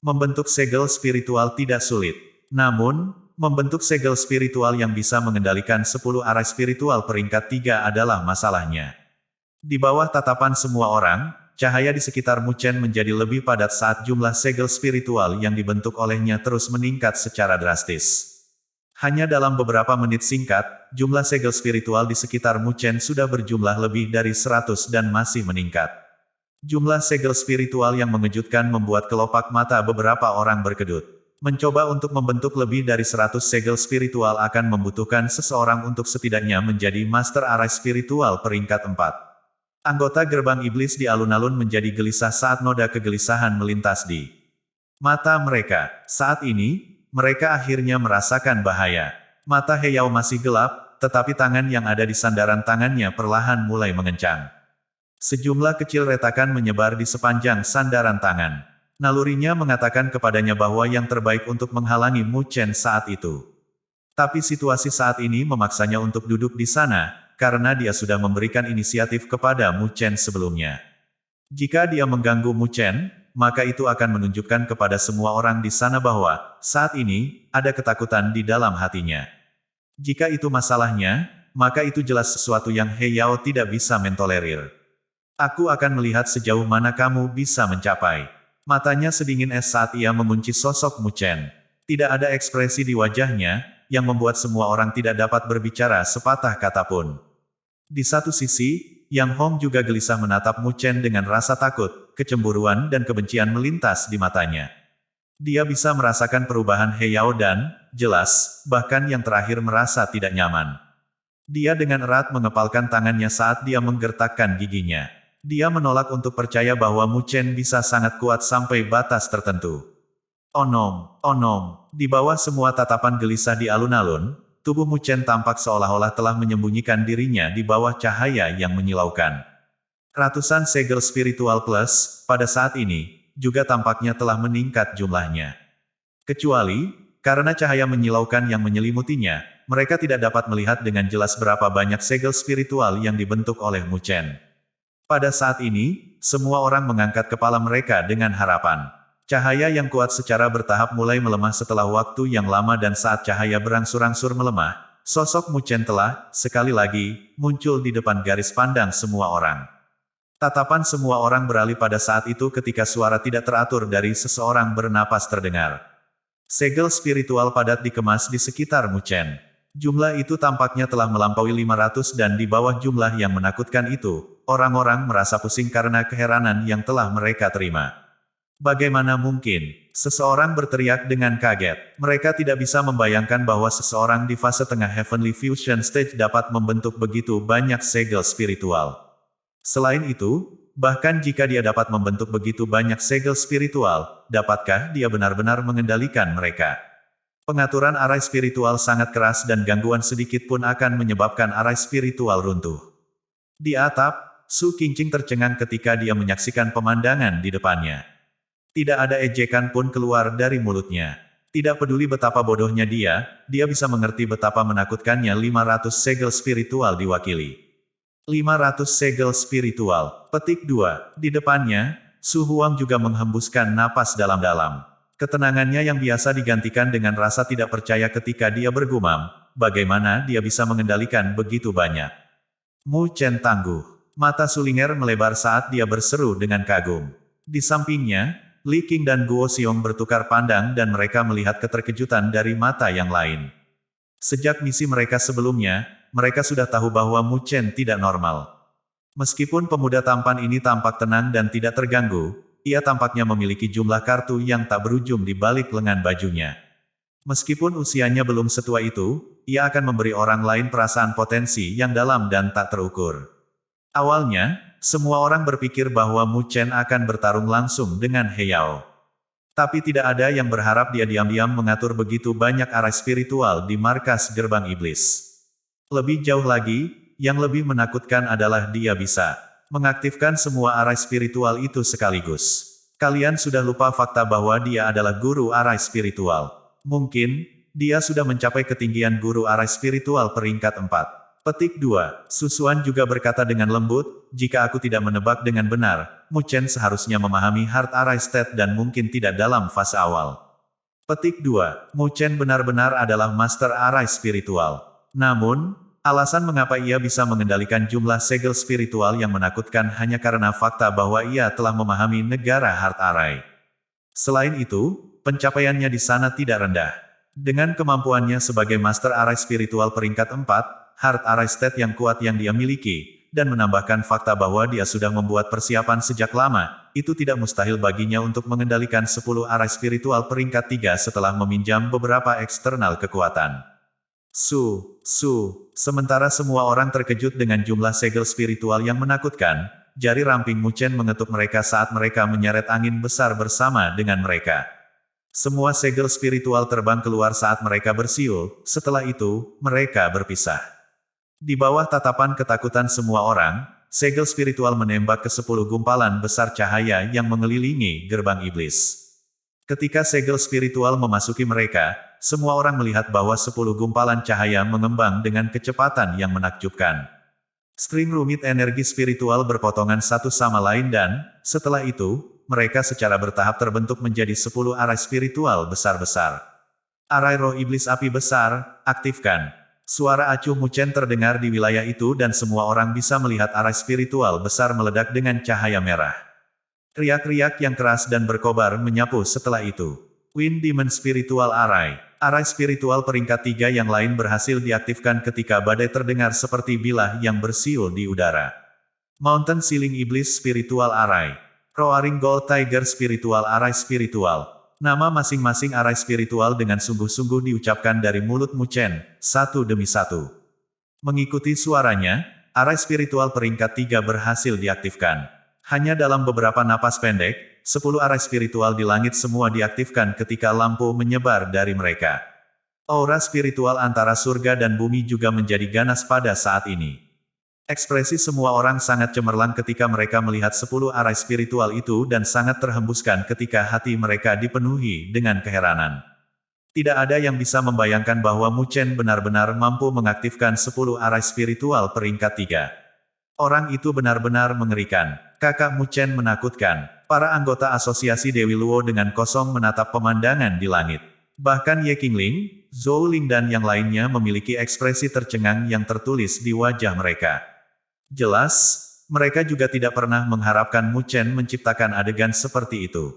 Membentuk segel spiritual tidak sulit. Namun, membentuk segel spiritual yang bisa mengendalikan 10 arah spiritual peringkat 3 adalah masalahnya. Di bawah tatapan semua orang, cahaya di sekitar Mu Chen menjadi lebih padat saat jumlah segel spiritual yang dibentuk olehnya terus meningkat secara drastis. Hanya dalam beberapa menit singkat, jumlah segel spiritual di sekitar Mu Chen sudah berjumlah lebih dari 100 dan masih meningkat. Jumlah segel spiritual yang mengejutkan membuat kelopak mata beberapa orang berkedut. Mencoba untuk membentuk lebih dari 100 segel spiritual akan membutuhkan seseorang untuk setidaknya menjadi Master Array Spiritual peringkat 4. Anggota gerbang iblis di alun-alun menjadi gelisah saat noda kegelisahan melintas di mata mereka. Saat ini, mereka akhirnya merasakan bahaya. Mata Heyao masih gelap, tetapi tangan yang ada di sandaran tangannya perlahan mulai mengencang. Sejumlah kecil retakan menyebar di sepanjang sandaran tangan. Nalurinya mengatakan kepadanya bahwa yang terbaik untuk menghalangi Mu Chen saat itu. Tapi situasi saat ini memaksanya untuk duduk di sana, karena dia sudah memberikan inisiatif kepada Mu Chen sebelumnya. Jika dia mengganggu Mu Chen, maka itu akan menunjukkan kepada semua orang di sana bahwa, saat ini, ada ketakutan di dalam hatinya. Jika itu masalahnya, maka itu jelas sesuatu yang Heyao tidak bisa mentolerir. Aku akan melihat sejauh mana kamu bisa mencapai. Matanya sedingin es saat ia mengunci sosok Mu Chen. Tidak ada ekspresi di wajahnya, yang membuat semua orang tidak dapat berbicara sepatah kata pun. Di satu sisi, Yang Hong juga gelisah menatap Mu Chen dengan rasa takut, kecemburuan dan kebencian melintas di matanya. Dia bisa merasakan perubahan Heyao dan, jelas, bahkan yang terakhir merasa tidak nyaman. Dia dengan erat mengepalkan tangannya saat dia menggertakkan giginya. Dia menolak untuk percaya bahwa Mu Chen bisa sangat kuat sampai batas tertentu. Onom, onom. Di bawah semua tatapan gelisah di alun-alun, tubuh Mu Chen tampak seolah-olah telah menyembunyikan dirinya di bawah cahaya yang menyilaukan. Ratusan segel spiritual plus, pada saat ini, juga tampaknya telah meningkat jumlahnya. Kecuali, karena cahaya menyilaukan yang menyelimutinya, mereka tidak dapat melihat dengan jelas berapa banyak segel spiritual yang dibentuk oleh Mu Chen. Pada saat ini, semua orang mengangkat kepala mereka dengan harapan. Cahaya yang kuat secara bertahap mulai melemah setelah waktu yang lama dan saat cahaya berangsur-angsur melemah, sosok Mu Chen telah, sekali lagi, muncul di depan garis pandang semua orang. Tatapan semua orang beralih pada saat itu ketika suara tidak teratur dari seseorang bernapas terdengar. Segel spiritual padat dikemas di sekitar Mu Chen. Jumlah itu tampaknya telah melampaui 500 dan di bawah jumlah yang menakutkan itu, orang-orang merasa pusing karena keheranan yang telah mereka terima. Bagaimana mungkin? Seseorang berteriak dengan kaget. Mereka tidak bisa membayangkan bahwa seseorang di fase tengah Heavenly Fusion Stage dapat membentuk begitu banyak segel spiritual. Selain itu, bahkan jika dia dapat membentuk begitu banyak segel spiritual, dapatkah dia benar-benar mengendalikan mereka? Pengaturan arai spiritual sangat keras dan gangguan sedikit pun akan menyebabkan arai spiritual runtuh. Di atap, Su Qingqing tercengang ketika dia menyaksikan pemandangan di depannya. Tidak ada ejekan pun keluar dari mulutnya. Tidak peduli betapa bodohnya dia bisa mengerti betapa menakutkannya 500 segel spiritual diwakili. 500 segel spiritual. Petik 2. Di depannya, Su Huang juga menghembuskan napas dalam-dalam. Ketenangannya yang biasa digantikan dengan rasa tidak percaya ketika dia bergumam, bagaimana dia bisa mengendalikan begitu banyak. Mu Chen tangguh. Mata Sulinger melebar saat dia berseru dengan kagum. Di sampingnya, Li Qing dan Guo Xiong bertukar pandang dan mereka melihat keterkejutan dari mata yang lain. Sejak misi mereka sebelumnya, mereka sudah tahu bahwa Mu Chen tidak normal. Meskipun pemuda tampan ini tampak tenang dan tidak terganggu, ia tampaknya memiliki jumlah kartu yang tak berujung di balik lengan bajunya. Meskipun usianya belum setua itu, ia akan memberi orang lain perasaan potensi yang dalam dan tak terukur. Awalnya, semua orang berpikir bahwa Mu Chen akan bertarung langsung dengan He Yao. Tapi tidak ada yang berharap dia diam-diam mengatur begitu banyak arai spiritual di markas gerbang iblis. Lebih jauh lagi, yang lebih menakutkan adalah dia bisa mengaktifkan semua arai spiritual itu sekaligus. Kalian sudah lupa fakta bahwa dia adalah guru arai spiritual. Mungkin, dia sudah mencapai ketinggian guru arai spiritual peringkat 4. Petik 2. Susuan juga berkata dengan lembut, jika aku tidak menebak dengan benar, Mu Chen seharusnya memahami Heart Arai State dan mungkin tidak dalam fase awal. Petik 2. Mu Chen benar-benar adalah Master Arai Spiritual. Namun, alasan mengapa ia bisa mengendalikan jumlah segel spiritual yang menakutkan hanya karena fakta bahwa ia telah memahami negara Heart Arai. Selain itu, pencapaiannya di sana tidak rendah. Dengan kemampuannya sebagai Master Arai Spiritual peringkat 4, Heart Arai State yang kuat yang dia miliki, dan menambahkan fakta bahwa dia sudah membuat persiapan sejak lama, itu tidak mustahil baginya untuk mengendalikan 10 arai spiritual peringkat 3 setelah meminjam beberapa eksternal kekuatan. Sementara semua orang terkejut dengan jumlah segel spiritual yang menakutkan, jari ramping Mu Chen mengetuk mereka saat mereka menyeret angin besar bersama dengan mereka. Semua segel spiritual terbang keluar saat mereka bersiul, setelah itu, mereka berpisah. Di bawah tatapan ketakutan semua orang, segel spiritual menembak ke 10 gumpalan besar cahaya yang mengelilingi gerbang iblis. Ketika segel spiritual memasuki mereka, semua orang melihat bahwa 10 gumpalan cahaya mengembang dengan kecepatan yang menakjubkan. String rumit energi spiritual berpotongan satu sama lain dan, setelah itu, mereka secara bertahap terbentuk menjadi 10 arai spiritual besar-besar. Arai roh iblis api besar, aktifkan. Suara acuh Mu Chen terdengar di wilayah itu dan semua orang bisa melihat arai spiritual besar meledak dengan cahaya merah. Riak-riak yang keras dan berkobar menyapu setelah itu. Wind Demon Spiritual Arai. Arai spiritual peringkat 3 yang lain berhasil diaktifkan ketika badai terdengar seperti bilah yang bersiul di udara. Mountain Ceiling Iblis Spiritual Arai. Roaring Gold Tiger Spiritual Arai Spiritual. Nama masing-masing arai spiritual dengan sungguh-sungguh diucapkan dari mulut Mu Chen, satu demi satu. Mengikuti suaranya, arai spiritual peringkat 3 berhasil diaktifkan. Hanya dalam beberapa napas pendek, 10 arah spiritual di langit semua diaktifkan ketika lampu menyebar dari mereka. Aura spiritual antara surga dan bumi juga menjadi ganas pada saat ini. Ekspresi semua orang sangat cemerlang ketika mereka melihat 10 arah spiritual itu dan sangat terhembuskan ketika hati mereka dipenuhi dengan keheranan. Tidak ada yang bisa membayangkan bahwa Mu Chen benar-benar mampu mengaktifkan 10 arah spiritual peringkat 3. Orang itu benar-benar mengerikan. Kakak Mu Chen menakutkan. Para anggota asosiasi Dewi Luo dengan kosong menatap pemandangan di langit. Bahkan Ye Qingling, Zhou Ling dan yang lainnya memiliki ekspresi tercengang yang tertulis di wajah mereka. Jelas, mereka juga tidak pernah mengharapkan Mu Chen menciptakan adegan seperti itu.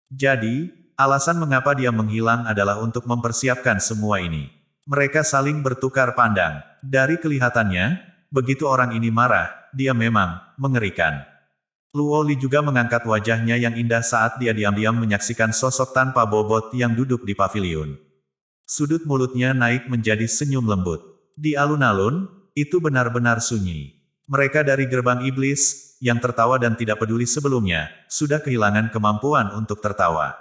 Jadi, alasan mengapa dia menghilang adalah untuk mempersiapkan semua ini. Mereka saling bertukar pandang. Dari kelihatannya, begitu orang ini marah, dia memang mengerikan. Luo Li juga mengangkat wajahnya yang indah saat dia diam-diam menyaksikan sosok tanpa bobot yang duduk di paviliun. Sudut mulutnya naik menjadi senyum lembut. Di alun-alun, itu benar-benar sunyi. Mereka dari gerbang iblis, yang tertawa dan tidak peduli sebelumnya, sudah kehilangan kemampuan untuk tertawa.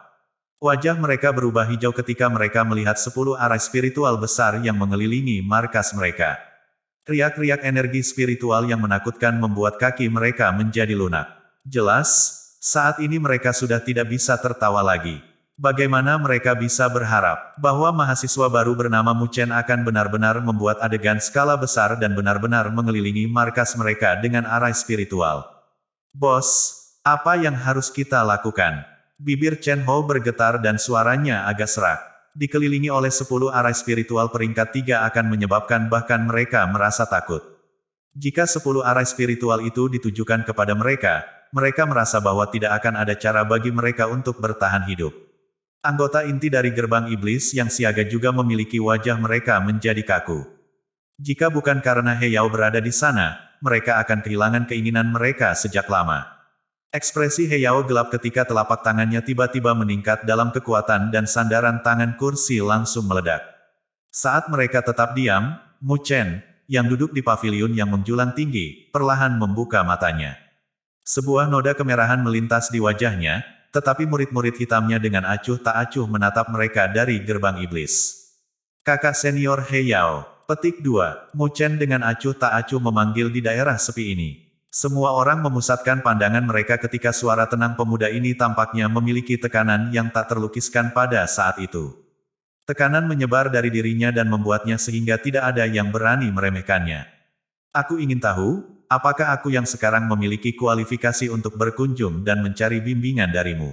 Wajah mereka berubah hijau ketika mereka melihat 10 arah spiritual besar yang mengelilingi markas mereka. Riak-riak energi spiritual yang menakutkan membuat kaki mereka menjadi lunak. Jelas, saat ini mereka sudah tidak bisa tertawa lagi. Bagaimana mereka bisa berharap bahwa mahasiswa baru bernama Mu Chen akan benar-benar membuat adegan skala besar dan benar-benar mengelilingi markas mereka dengan arah spiritual? Bos, apa yang harus kita lakukan? Bibir Chen Hou bergetar dan suaranya agak serak. Dikelilingi oleh 10 arah spiritual peringkat 3 akan menyebabkan bahkan mereka merasa takut. Jika 10 arah spiritual itu ditujukan kepada mereka, mereka merasa bahwa tidak akan ada cara bagi mereka untuk bertahan hidup. Anggota inti dari gerbang iblis yang siaga juga memiliki wajah mereka menjadi kaku. Jika bukan karena He Yao berada di sana, mereka akan kehilangan keinginan mereka sejak lama. Ekspresi He Yao gelap ketika telapak tangannya tiba-tiba meningkat dalam kekuatan dan sandaran tangan kursi langsung meledak. Saat mereka tetap diam, Mu Chen, yang duduk di paviliun yang menjulang tinggi, perlahan membuka matanya. Sebuah noda kemerahan melintas di wajahnya, tetapi murid-murid hitamnya dengan acuh tak acuh menatap mereka dari gerbang iblis. Kakak senior He Yao, petik 2, Mu Chen dengan acuh tak acuh memanggil di daerah sepi ini. Semua orang memusatkan pandangan mereka ketika suara tenang pemuda ini tampaknya memiliki tekanan yang tak terlukiskan pada saat itu. Tekanan menyebar dari dirinya dan membuatnya sehingga tidak ada yang berani meremehkannya. Aku ingin tahu, apakah aku yang sekarang memiliki kualifikasi untuk berkunjung dan mencari bimbingan darimu?